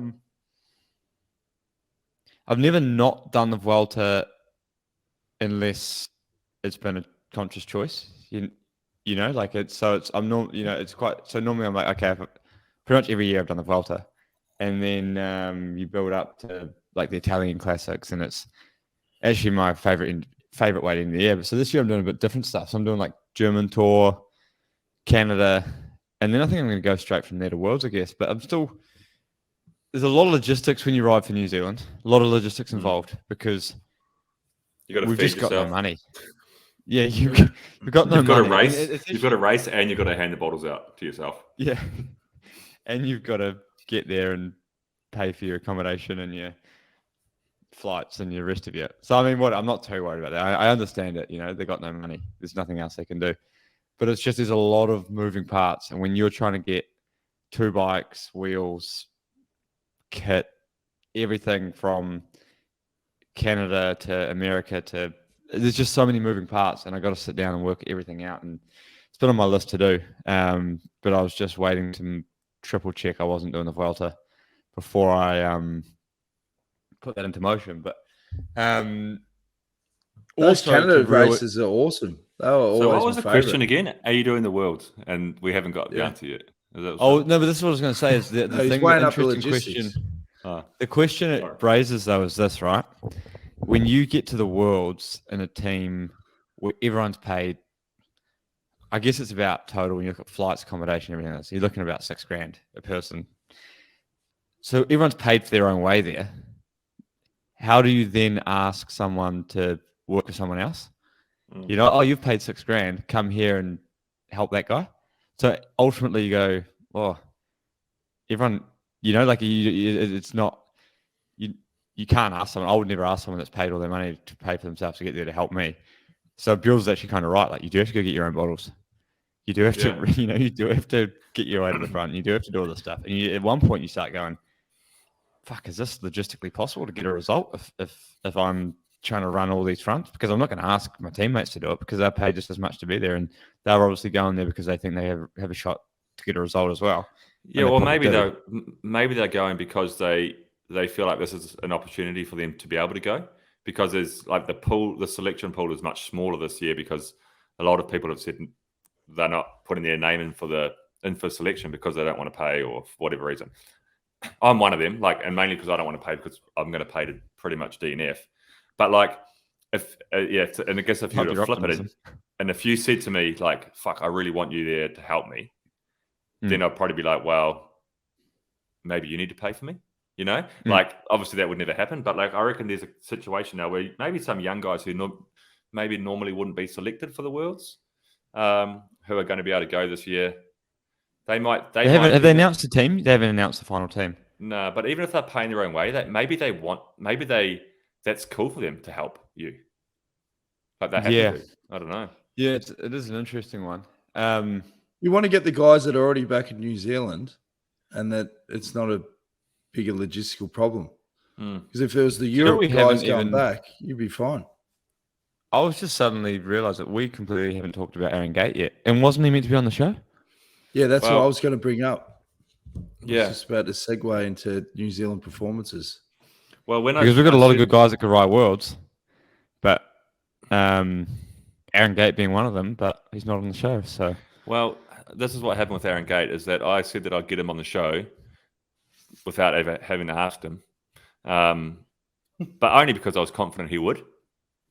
Speaker 2: not done the Vuelta unless it's been a conscious choice. It's quite so normally I'm like, okay, pretty much every year I've done the Vuelta, and then you build up to like the Italian classics, and it's actually my favorite way to end the year. But so this year I'm doing a bit different stuff. So I'm doing like German tour, Canada, and then I think I'm going to go straight from there to Worlds, I guess. But there's a lot of logistics when you ride for New Zealand. A lot of logistics involved because we've just got no money. Yeah, you've got no money.
Speaker 1: Got to race. You've got to race, and you've got to hand the bottles out to yourself.
Speaker 2: Yeah, and you've got to get there and pay for your accommodation and your flights and your rest of it. So I mean, I'm not too worried about that. I understand it. They got no money. There's nothing else they can do. But it's just there's a lot of moving parts, and when you're trying to get 2 bikes, wheels, kit, everything from Canada to America there's just so many moving parts, and I got to sit down and work everything out, and it's been on my list to do. But I was just waiting to triple check I wasn't doing the Vuelta before I put that into motion. But
Speaker 3: those Canada races are awesome. They were always
Speaker 1: what was
Speaker 3: my
Speaker 1: the
Speaker 3: favorite.
Speaker 1: question again? Are you doing the Worlds? And we haven't got the answer yet.
Speaker 2: No, but this is what I was going to say. Is the thing, the interesting question. The question it raises though is this, right? When you get to the Worlds in a team where everyone's paid, I guess it's about total when you look at flights, accommodation, everything else, you're looking at about $6,000 a person. So everyone's paid for their own way there. How do you then ask someone to work with someone else.
Speaker 1: Mm.
Speaker 2: You know, oh, you've paid $6,000, come here and help that guy. So ultimately, you go, oh, everyone, you know, like it's not you can't ask someone. I would never ask someone that's paid all their money to pay for themselves to get there to help me. So Bewls is actually kind of right. Like you do have to go get your own bottles. You do have to, you know, you do have to get your way to the front. You do have to do all this stuff. And at one point, you start going, "Fuck, is this logistically possible to get a result if I'm trying to run all these fronts? Because I'm not going to ask my teammates to do it because they're paid just as much to be there, and they're obviously going there because they think they have a shot to get a result as well."
Speaker 1: Yeah, well, maybe they're going because they feel like this is an opportunity for them to be able to go, because there's like the selection pool is much smaller this year because a lot of people have said they're not putting their name in for selection because they don't want to pay or for whatever reason. I'm one of them, and mainly because I don't want to pay because I'm going to pay to pretty much DNF. But if and I guess if you were to flip it, and if you said to me like, "Fuck, I really want you there to help me," then I'd probably be like, "Well, maybe you need to pay for me." You know, obviously that would never happen. But I reckon there's a situation now where maybe some young guys who maybe normally wouldn't be selected for the Worlds, who are going to be able to go this year. Have they
Speaker 2: announced the team? They haven't announced the final team.
Speaker 1: No, but even if they're paying their own way, that's cool for them to help you. Like they have to. I don't know.
Speaker 2: Yeah, it is an interesting one.
Speaker 3: You want to get the guys that are already back in New Zealand, and that it's not a bigger logistical problem. Because if it was the Europe guys going back, you'd be fine.
Speaker 2: I was just suddenly realised that we completely haven't talked about Aaron Gate yet, and wasn't he meant to be on the show?
Speaker 3: Yeah, that's what I was going to bring up.
Speaker 1: Yeah,
Speaker 3: I was just about to segue into New Zealand performances.
Speaker 1: Well,
Speaker 2: because we've got a lot of good guys that could ride Worlds, but Aaron Gate being one of them, but he's not on the show. So,
Speaker 1: well, this is what happened with Aaron Gate: is that I said that I'd get him on the show without ever having to ask him, but only because I was confident he would.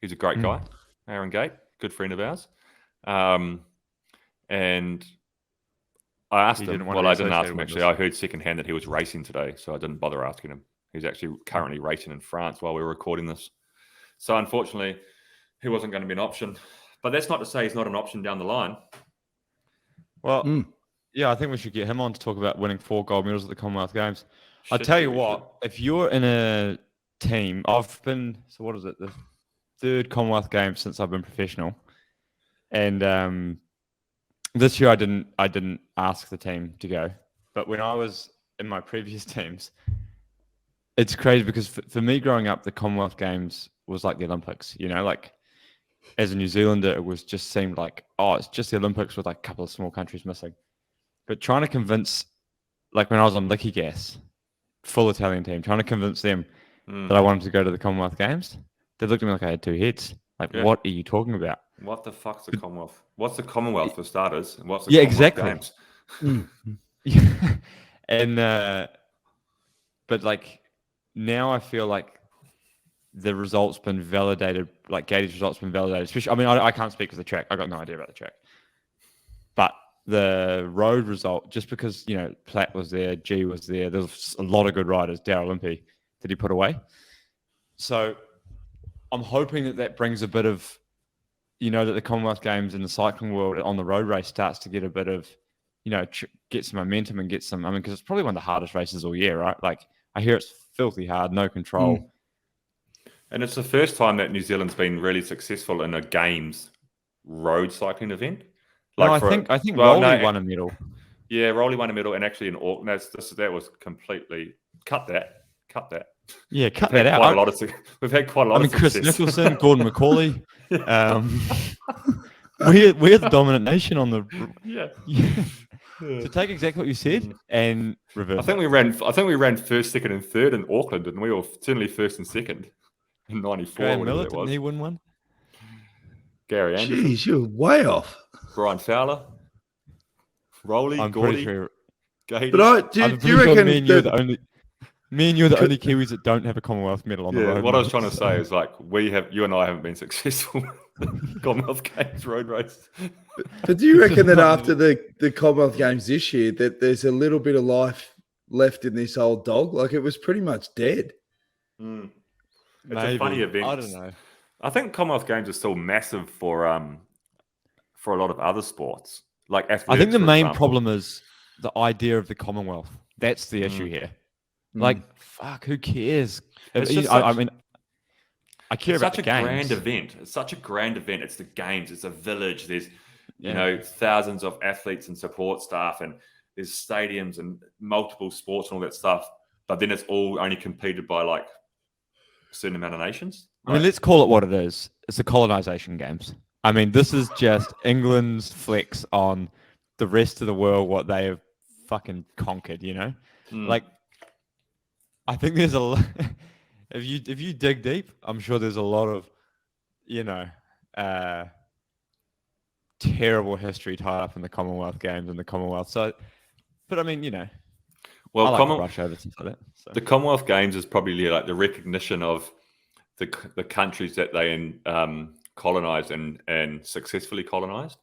Speaker 1: He's a great guy, Aaron Gate, good friend of ours, and I asked him. Well, I didn't ask him actually. I heard secondhand that he was racing today, so I didn't bother asking him. He's actually currently racing in France while we were recording this. So unfortunately, he wasn't going to be an option. But that's not to say he's not an option down the line.
Speaker 2: Well, yeah, I think we should get him on to talk about winning 4 gold medals at the Commonwealth Games. I'll tell you what, if you're in a team, I've been, so what is it, the 3rd Commonwealth Games since I've been professional. And this year I didn't ask the team to go. But when I was in my previous teams, it's crazy because for me growing up, the Commonwealth Games was like the Olympics, you know, like as a New Zealander, it was just seemed like, oh, it's just the Olympics with like a couple of small countries missing. But trying to convince, like when I was on Licky Gas, full Italian team, trying to convince them that I wanted to go to the Commonwealth Games, they looked at me like I had 2 heads. Like, what are you talking about?
Speaker 1: What the fuck's the Commonwealth? What's the Commonwealth for starters? And what's the Commonwealth Games?
Speaker 2: And but like now I feel like the result's been validated, like Gatey's result's been validated. Especially, I mean, I can't speak for the track. I got no idea about the track. But the road result, just because, you know, Platt was there, G was there, there's a lot of good riders, Darryl Impey, that he put away. So I'm hoping that brings a bit of, you know, that the Commonwealth Games in the cycling world on the road race starts to get a bit of, you know, get some momentum and get some, I mean, because it's probably one of the hardest races all year, right? Like, I hear it's filthy hard, no control.
Speaker 1: And it's the first time that New Zealand's been really successful in a Games road cycling event.
Speaker 2: Like I think Rowley won a medal.
Speaker 1: Yeah, Rowley won a medal, and actually in Auckland, that was completely cut that.
Speaker 2: Yeah, cut that out.
Speaker 1: We've had quite a lot of
Speaker 2: Chris
Speaker 1: success.
Speaker 2: Nicholson, Gordon McCauley. We're the dominant nation on the. Yeah. To take exactly what you said and reverse.
Speaker 1: I think we ran first, second, and third in Auckland, and we were certainly first and second in '94.
Speaker 2: Graham Miller, didn't he win one?
Speaker 1: Gary Anderson.
Speaker 3: Jeez, you're way off.
Speaker 1: Brian Fowler, Rowley, Gordy, Gady.
Speaker 3: But do you reckon
Speaker 2: me and you are the only Kiwis that don't have a Commonwealth medal on the road?
Speaker 1: What I was trying to say is like you and I haven't been successful in Commonwealth Games road race.
Speaker 3: But do you reckon that after the Commonwealth Games this year that there's a little bit of life left in this old dog? Like it was pretty much dead.
Speaker 1: It's a funny event.
Speaker 2: I don't know.
Speaker 1: I think Commonwealth Games are still massive for a lot of other sports, like athletics.
Speaker 2: I think the
Speaker 1: for
Speaker 2: main
Speaker 1: example.
Speaker 2: problem is the idea of the Commonwealth. That's the issue here. Like, fuck, who cares?
Speaker 1: It's just
Speaker 2: I mean, I care
Speaker 1: it's
Speaker 2: about
Speaker 1: such
Speaker 2: the
Speaker 1: a
Speaker 2: games.
Speaker 1: grand event. It's such a grand event. It's the games. It's a village. There's you know thousands of athletes and support staff, and there's stadiums and multiple sports and all that stuff. But then it's all only competed by like a certain amount of nations.
Speaker 2: I mean, let's call it what it is. It's the colonization games. I mean, this is just England's flex on the rest of the world, what they have fucking conquered, you know? Like, I think there's a lot, if you dig deep, I'm sure there's a lot of, you know, terrible history tied up in the Commonwealth Games and the Commonwealth. So, but I mean, you know,
Speaker 1: well,
Speaker 2: I like to brush over stuff like that. So.
Speaker 1: The Commonwealth Games is probably like the recognition of the countries that they colonized and successfully colonized.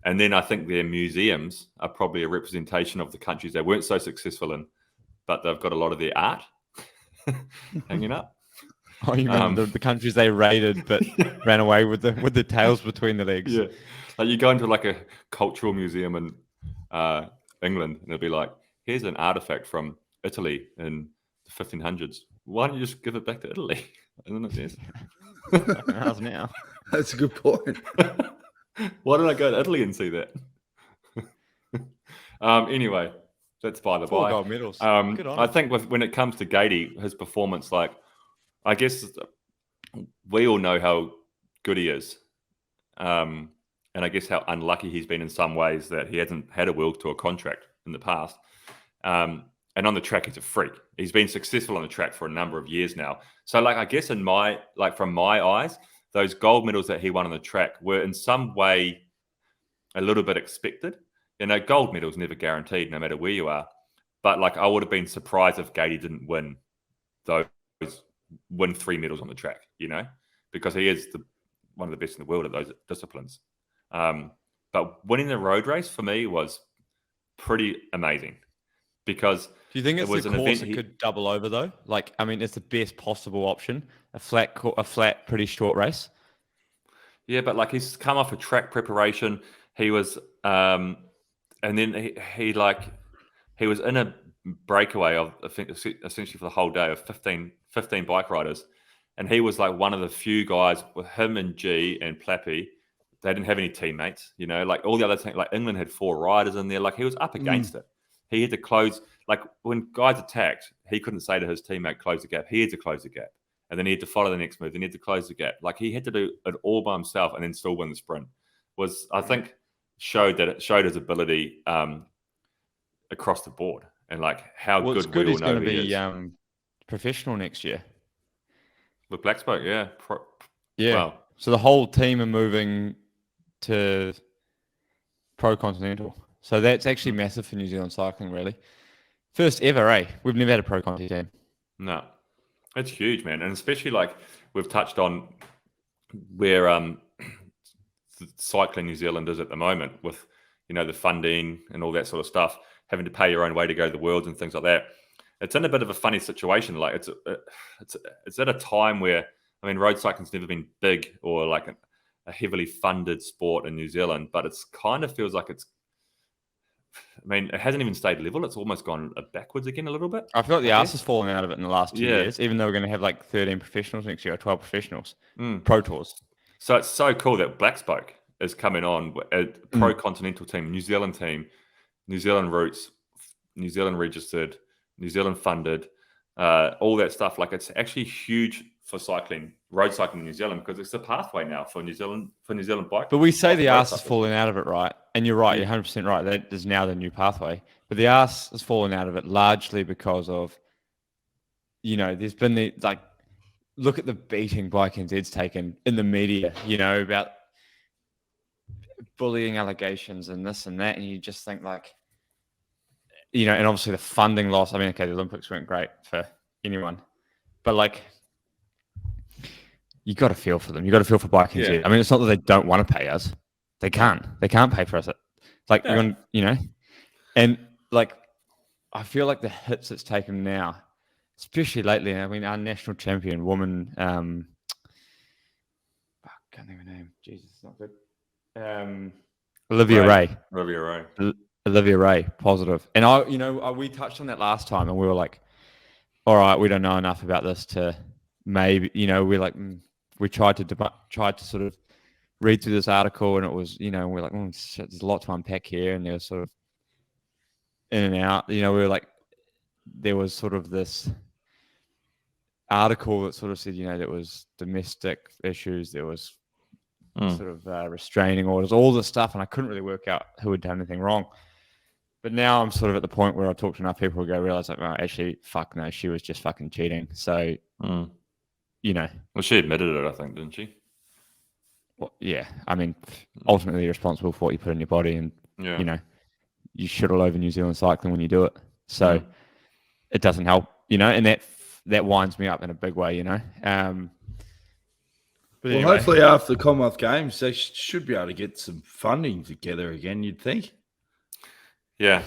Speaker 1: And then I think their museums are probably a representation of the countries they weren't so successful in, but they've got a lot of their art hanging up.
Speaker 2: Oh, you mean the countries they raided but ran away with the tails between the legs?
Speaker 1: Yeah, like you go into like a cultural museum in England, and it'll be like, here's an artifact from Italy in the 1500s. Why don't you just give it back to Italy? And then it says,
Speaker 2: how's now?
Speaker 3: That's a good point.
Speaker 1: Why did I go to Italy and see that? Anyway, that's by the
Speaker 2: 4
Speaker 1: by.
Speaker 2: gold medals. Good on
Speaker 1: I
Speaker 2: him.
Speaker 1: think when it comes to Gatey, his performance, like, I guess we all know how good he is. And I guess how unlucky he's been in some ways that he hasn't had a World Tour contract in the past. And on the track, he's a freak. He's been successful on the track for a number of years now. So, like, I guess from my eyes, those gold medals that he won on the track were in some way a little bit expected. You know, gold medals never guaranteed, no matter where you are. But like, I would have been surprised if Gatey didn't win 3 medals on the track. You know, because he is one of the best in the world at those disciplines. But winning the road race for me was pretty amazing. Because
Speaker 2: do you think it's
Speaker 1: was
Speaker 2: the
Speaker 1: an
Speaker 2: course
Speaker 1: event
Speaker 2: that could double over though? Like, I mean, it's the best possible option. A flat, pretty short race.
Speaker 1: Yeah, but like he's come off a track preparation. He was, and then he was in a breakaway of, I think, essentially for the whole day of 15 bike riders, and he was like one of the few guys with him and G and Plappy. They didn't have any teammates, you know. Like all the other teams, like England had 4 riders in there. Like he was up against it. He had to close, like when guys attacked, he couldn't say to his teammate, close the gap. He had to close the gap. And then he had to follow the next move. Then he had to close the gap. Like he had to do it all by himself and then still win the sprint. I think, showed his ability across the board and like how good we all
Speaker 2: he's
Speaker 1: know
Speaker 2: going to
Speaker 1: he
Speaker 2: be
Speaker 1: is.
Speaker 2: Professional next year.
Speaker 1: With Black Spoke, yeah.
Speaker 2: Yeah.
Speaker 1: Wow.
Speaker 2: So the whole team are moving to Pro Continental. So that's actually massive for New Zealand cycling, really. First ever, eh? We've never had a Pro Conti team.
Speaker 1: No, it's huge, man. And especially like we've touched on where cycling New Zealand is at the moment with, you know, the funding and all that sort of stuff, having to pay your own way to go to the Worlds and things like that. It's in a bit of a funny situation. Like it's at a time where, I mean, road cycling's never been big or like a heavily funded sport in New Zealand, but it's kind of feels like I mean, it hasn't even stayed level. It's almost gone backwards again a little bit.
Speaker 2: I feel like the arse has fallen out of it in the last 2
Speaker 1: Yeah.
Speaker 2: years, even though we're going to have like 13 professionals next year or 12 professionals. Pro Tours.
Speaker 1: So it's so cool that Black Spoke is coming on, a Pro Continental team, New Zealand roots, New Zealand registered, New Zealand funded, all that stuff. Like it's actually huge for cycling, road cycling in New Zealand, because it's a pathway now for New Zealand bike.
Speaker 2: But we say the arse is falling out of it, right? And you're right, you're 100% right. That is now the new pathway. But the arse has fallen out of it largely because of, you know, there's been look at the beating Bike NZ's taken in the media, you know, about bullying allegations and this and that. And you just think like, you know, and obviously the funding loss. I mean, okay, the Olympics weren't great for anyone, but like, you got to feel for them. You got to feel for Bike NZ. I mean, it's not that they don't want to pay us. They can't. They can't pay for us. Like, you know, and like, I feel like the hits it's taken now, especially lately. I mean, our national champion woman, can't think of her name. Jesus, it's not good. Olivia Ray.
Speaker 1: Olivia Ray.
Speaker 2: Olivia Ray, positive. And we touched on that last time, and we were like, all right, we don't know enough about this to maybe, we're like, we tried to sort of read through this article, and it was, we're like, shit, there's a lot to unpack here, and there was sort of in and out. We were like, there was sort of this article that sort of said, there was domestic issues, there was sort of restraining orders, all this stuff, and I couldn't really work out who had done anything wrong. But now I'm sort of at the point where I talk to enough people who realize like, actually, fuck no, she was just fucking cheating. So,
Speaker 1: Well, she admitted it, I think, didn't she?
Speaker 2: Well, yeah. I mean, ultimately you're responsible for what you put in your body, and you shit all over New Zealand cycling when you do it. So it doesn't help, and that winds me up in a big way, But
Speaker 3: anyway. Hopefully after the Commonwealth Games, they should be able to get some funding together again, you'd think.
Speaker 1: Yeah,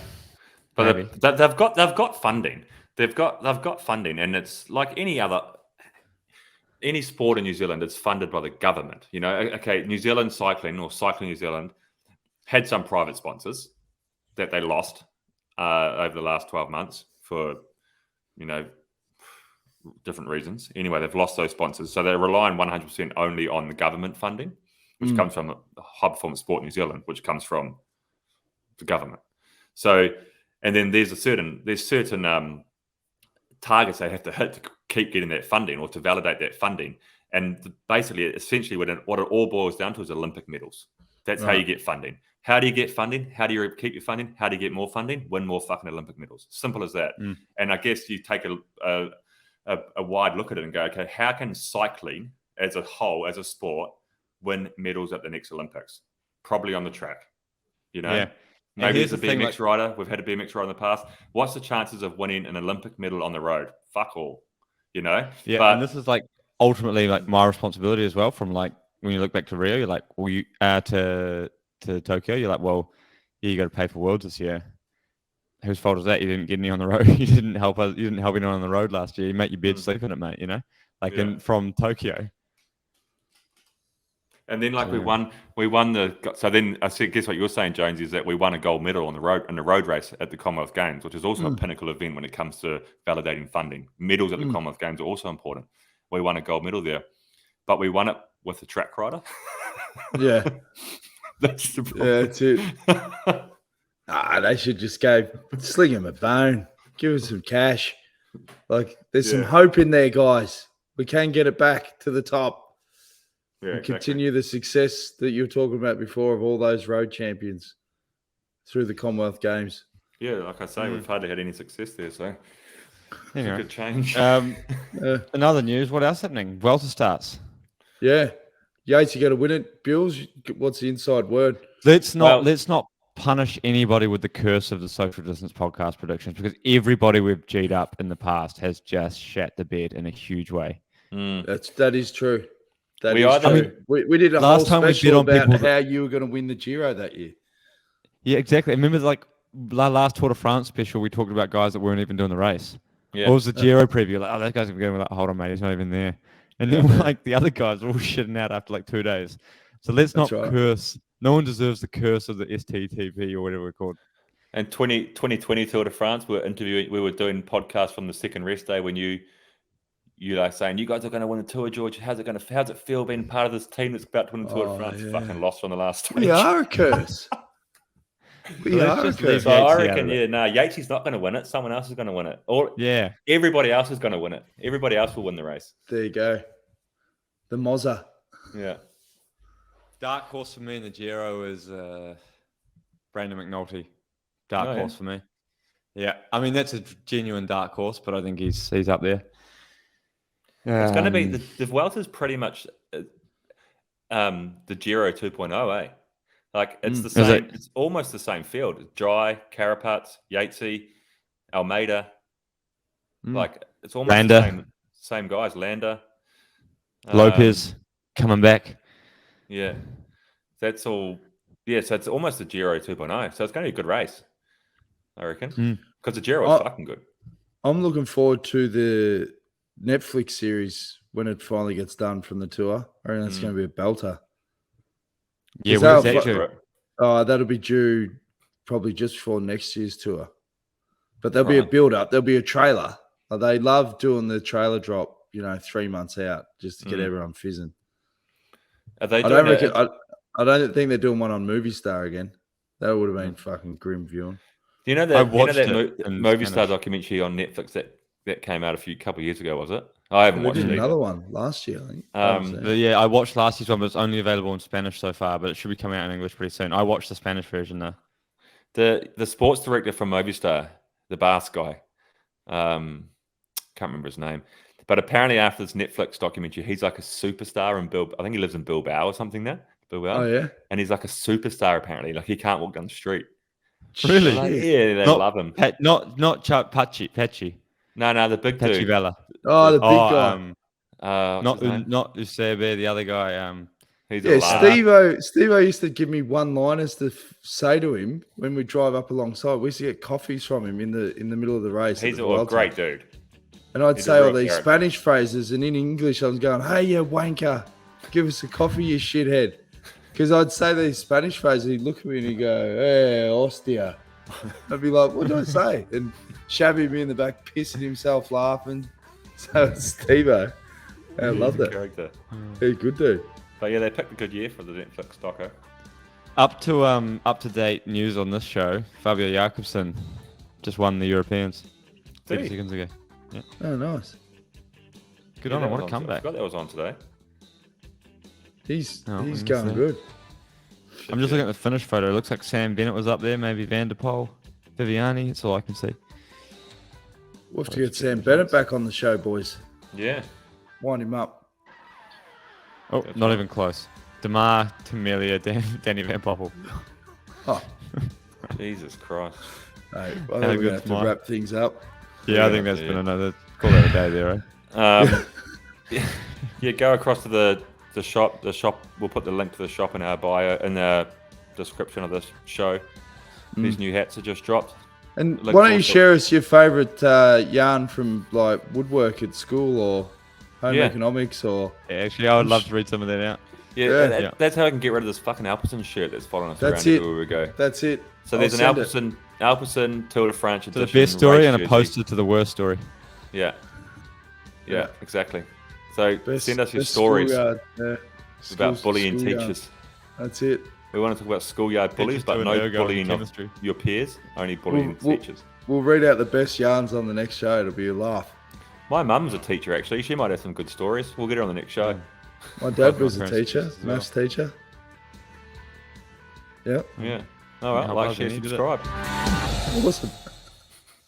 Speaker 1: but they've got funding. They've got funding, and it's like any sport in New Zealand. It's funded by the government. Okay, New Zealand Cycling or Cycling New Zealand had some private sponsors that they lost over the last 12 months for different reasons. Anyway, they've lost those sponsors, so they're relying 100% only on the government funding, which comes from High Performance Sport New Zealand, which comes from the government. So, and then there's certain targets they have to hit to keep getting that funding or to validate that funding. And basically, essentially, what it all boils down to is Olympic medals. That's how you get funding. How do you get funding? How do you keep your funding? How do you get more funding? Win more fucking Olympic medals. Simple as that. And I guess you take a wide look at it and go, okay, how can cycling as a whole, as a sport, win medals at the next Olympics? Probably on the track,
Speaker 2: Yeah.
Speaker 1: Maybe as a BMX rider, we've had a BMX rider in the past. What's the chances of winning an Olympic medal on the road? Fuck all,
Speaker 2: Yeah,
Speaker 1: but,
Speaker 2: and this is like ultimately like my responsibility as well. From like when you look back to Rio, you're like, well, you to Tokyo, you're like, well, you got to pay for Worlds this year. Whose fault is that? You didn't get any on the road. You didn't help us. You didn't help anyone on the road last year. You make your bed, sleep in it, mate. From Tokyo.
Speaker 1: And then, we won the. So then, I guess what you're saying, Jones, is that we won a gold medal on the road race at the Commonwealth Games, which is also a pinnacle event when it comes to validating funding. Medals at the Commonwealth Games are also important. We won a gold medal there, but we won it with a track rider.
Speaker 3: Yeah,
Speaker 1: that's the problem.
Speaker 3: Yeah, that's it. They should just go sling him a bone, give him some cash. Like, there's some hope in there, guys. We can get it back to the top.
Speaker 1: Yeah,
Speaker 3: and continue the success that you were talking about before of all those road champions through the Commonwealth Games.
Speaker 1: Yeah, like I say, we've hardly had any success there, so it's a good change.
Speaker 2: Another news, what else happening? Vuelta starts.
Speaker 3: Yeah. Yates, you got to win it. Bewls, what's the inside word?
Speaker 2: Let's not punish anybody with the curse of the social distance podcast predictions, because everybody we've G'd up in the past has just shat the bed in a huge way.
Speaker 3: That is true. We did a
Speaker 2: last
Speaker 3: whole
Speaker 2: time
Speaker 3: special
Speaker 2: we bet on
Speaker 3: about how you were going to win the Giro that year.
Speaker 2: Yeah, exactly. Remember, like the last Tour de France special, we talked about guys that weren't even doing the race.
Speaker 1: Yeah.
Speaker 2: What was the Giro preview? Like, that guy's going to be like, hold on, mate, he's not even there. And then like the other guys were all shitting out after like 2 days. So let's not curse. No one deserves the curse of the STTP or whatever we're called.
Speaker 1: And 2020 Tour de France, we were doing podcasts from the second rest day when you like saying, you guys are going to win the Tour, George. How's it feel being part of this team that's about to win the Tour de France? Yeah. Fucking lost on the last stage.
Speaker 3: We are a curse.
Speaker 1: So I reckon, Yatesy's not going to win it. Someone else is going to win it. Or everybody else is going to win it. Everybody else will win the race.
Speaker 3: There you go. The Mozza.
Speaker 1: Yeah.
Speaker 2: Dark horse for me in the Giro is Brandon McNulty. Dark horse for me. Yeah, I mean that's a genuine dark horse, but I think he's up there.
Speaker 1: It's going to be the Vuelta is pretty much the Giro 2.0, eh? Like it's the same. It's almost the same field. It's Dry, Carapaz, Yatesy, Almeida. Like it's almost the same guys. Lander,
Speaker 2: Lopez coming back.
Speaker 1: Yeah, that's all. Yeah, so it's almost the Giro 2.0. So it's going to be a good race, I reckon, because the Giro is fucking good.
Speaker 3: I'm looking forward to the Netflix series when it finally gets done from the tour. I reckon that's going to be a belter.
Speaker 2: Yeah,
Speaker 3: Is
Speaker 2: when is
Speaker 3: that
Speaker 2: that
Speaker 3: fu-
Speaker 2: due?
Speaker 3: That'll be due probably just before next year's tour. But there'll be a
Speaker 1: Right.
Speaker 3: build-up. There'll be a trailer. They love doing the trailer drop, 3 months out just to get everyone fizzing.
Speaker 1: Are they
Speaker 3: I
Speaker 1: doing
Speaker 3: don't reckon. I don't think they're doing one on Movie Star again. That would have been fucking grim viewing.
Speaker 1: Do you know
Speaker 2: I
Speaker 1: that?
Speaker 2: watched
Speaker 1: that
Speaker 2: it in
Speaker 1: movie star
Speaker 2: Spanish.
Speaker 1: documentary on Netflix that came out a couple of years ago? Was it? I haven't
Speaker 3: They
Speaker 1: watched
Speaker 3: did
Speaker 1: it.
Speaker 3: another
Speaker 1: Either.
Speaker 3: one last year, I think.
Speaker 2: But yeah, I watched last year's one, but it's only available in Spanish so far. But it should be coming out in English pretty soon. I watched the Spanish version though.
Speaker 1: The sports director from Movistar, the Basque guy, can't remember his name, but apparently after this Netflix documentary, he's like a superstar in I think he lives in Bilbao or something now. Bilbao.
Speaker 3: Oh yeah.
Speaker 1: And he's like a superstar apparently. Like he can't walk down the street.
Speaker 2: Really?
Speaker 1: Like,
Speaker 3: Shit.
Speaker 1: yeah, they love him.
Speaker 2: Not Chuck Patchy
Speaker 1: No, the big
Speaker 2: Patchy
Speaker 1: dude.
Speaker 2: Vela.
Speaker 3: Oh, the big guy.
Speaker 1: What's his name?
Speaker 2: Not Eusebio, the other guy.
Speaker 1: He's
Speaker 3: Yeah,
Speaker 1: a laugh.
Speaker 3: Steve-O used to give me one-liners to say to him when we drive up alongside. We used to get coffees from him in the middle of the race.
Speaker 1: He's
Speaker 3: at the
Speaker 1: a
Speaker 3: Vuelta.
Speaker 1: great dude.
Speaker 3: And I'd
Speaker 1: He's
Speaker 3: say
Speaker 1: a
Speaker 3: all
Speaker 1: real
Speaker 3: these
Speaker 1: character.
Speaker 3: Spanish phrases, and in English I was going, "Hey, you wanker, give us a coffee, you shithead." Because I'd say these Spanish phrases, he'd look at me and he'd go, "Hey, hostia." I'd be like, "What did I say?" And Shabby be in the back pissing himself laughing. So it's Steve-O. I loved
Speaker 1: He's a
Speaker 3: it.
Speaker 1: character.
Speaker 3: He's a good dude.
Speaker 1: But yeah, they picked a good year for the Netflix doco.
Speaker 2: Up to date news on this show. Fabio Jakobsen just won the Europeans 30
Speaker 1: he?
Speaker 2: seconds ago.
Speaker 3: Oh, nice.
Speaker 2: Good
Speaker 1: Yeah,
Speaker 2: on
Speaker 1: that
Speaker 2: him. What
Speaker 1: was
Speaker 2: a
Speaker 1: on today. I
Speaker 2: comeback.
Speaker 1: forgot that was on today.
Speaker 3: He's
Speaker 2: Oh,
Speaker 3: he's
Speaker 2: I
Speaker 3: going
Speaker 2: missed
Speaker 3: good.
Speaker 2: I'm just looking at the finish photo. It looks like Sam Bennett was up there. Maybe Van der Poel, Viviani. That's all I can see.
Speaker 3: We'll have to get Sam Bennett back on the show, boys.
Speaker 1: Yeah.
Speaker 3: Wind him up.
Speaker 2: Oh, not even close. Demar, Tamelia, Danny Van Poppel.
Speaker 3: Oh,
Speaker 1: Jesus Christ.
Speaker 3: no, I think
Speaker 2: Have
Speaker 3: we're
Speaker 2: a
Speaker 3: going
Speaker 2: good
Speaker 3: to have to
Speaker 2: smile.
Speaker 3: wrap things up.
Speaker 2: Yeah, I think that's been another call that a day there, right?
Speaker 1: Yeah, go across to the shop. The shop. We'll put the link to the shop in our bio in the description of this show. These new hats are just dropped.
Speaker 3: And
Speaker 1: Look
Speaker 3: why don't you
Speaker 1: forward to-
Speaker 3: share us your favourite yarn from like woodwork at school or home
Speaker 1: Yeah.
Speaker 3: economics or
Speaker 2: Yeah, actually, I would love to read some of that out.
Speaker 1: Yeah,
Speaker 3: Yeah.
Speaker 1: that's how I can get rid of this fucking Alperson shirt that's following us
Speaker 3: That's
Speaker 1: around
Speaker 3: it.
Speaker 1: everywhere we go.
Speaker 3: that's it.
Speaker 1: So there's
Speaker 3: I'll
Speaker 1: an
Speaker 3: send
Speaker 1: Alperson Tour de France
Speaker 2: To the
Speaker 1: edition
Speaker 2: best story
Speaker 1: race
Speaker 2: and a
Speaker 1: jersey.
Speaker 2: poster to the worst story.
Speaker 1: Yeah,
Speaker 3: Yeah.
Speaker 1: exactly. So
Speaker 3: Best-
Speaker 1: send us your
Speaker 3: best
Speaker 1: stories
Speaker 3: schoolyard, yeah.
Speaker 1: about bullying
Speaker 3: schoolyard.
Speaker 1: teachers.
Speaker 3: That's it.
Speaker 1: We want to talk about schoolyard bullies,
Speaker 2: Teachers
Speaker 1: but
Speaker 2: doing
Speaker 1: no
Speaker 2: ergo and
Speaker 1: bullying of
Speaker 2: chemistry.
Speaker 1: your peers, only bullying
Speaker 3: We'll-
Speaker 1: teachers.
Speaker 3: We'll read out the best yarns on the next show. It'll be a laugh.
Speaker 1: My mum's a teacher, actually. She might have some good stories. We'll get her on the next show.
Speaker 3: My dad
Speaker 2: Both
Speaker 3: was
Speaker 2: my
Speaker 3: a
Speaker 2: parents
Speaker 3: teacher,
Speaker 2: teachers as well.
Speaker 3: maths teacher. Yep.
Speaker 1: Yeah. All right.
Speaker 2: How
Speaker 1: Like,
Speaker 2: buzzing,
Speaker 1: share,
Speaker 2: he did it.
Speaker 1: subscribe.
Speaker 3: Awesome.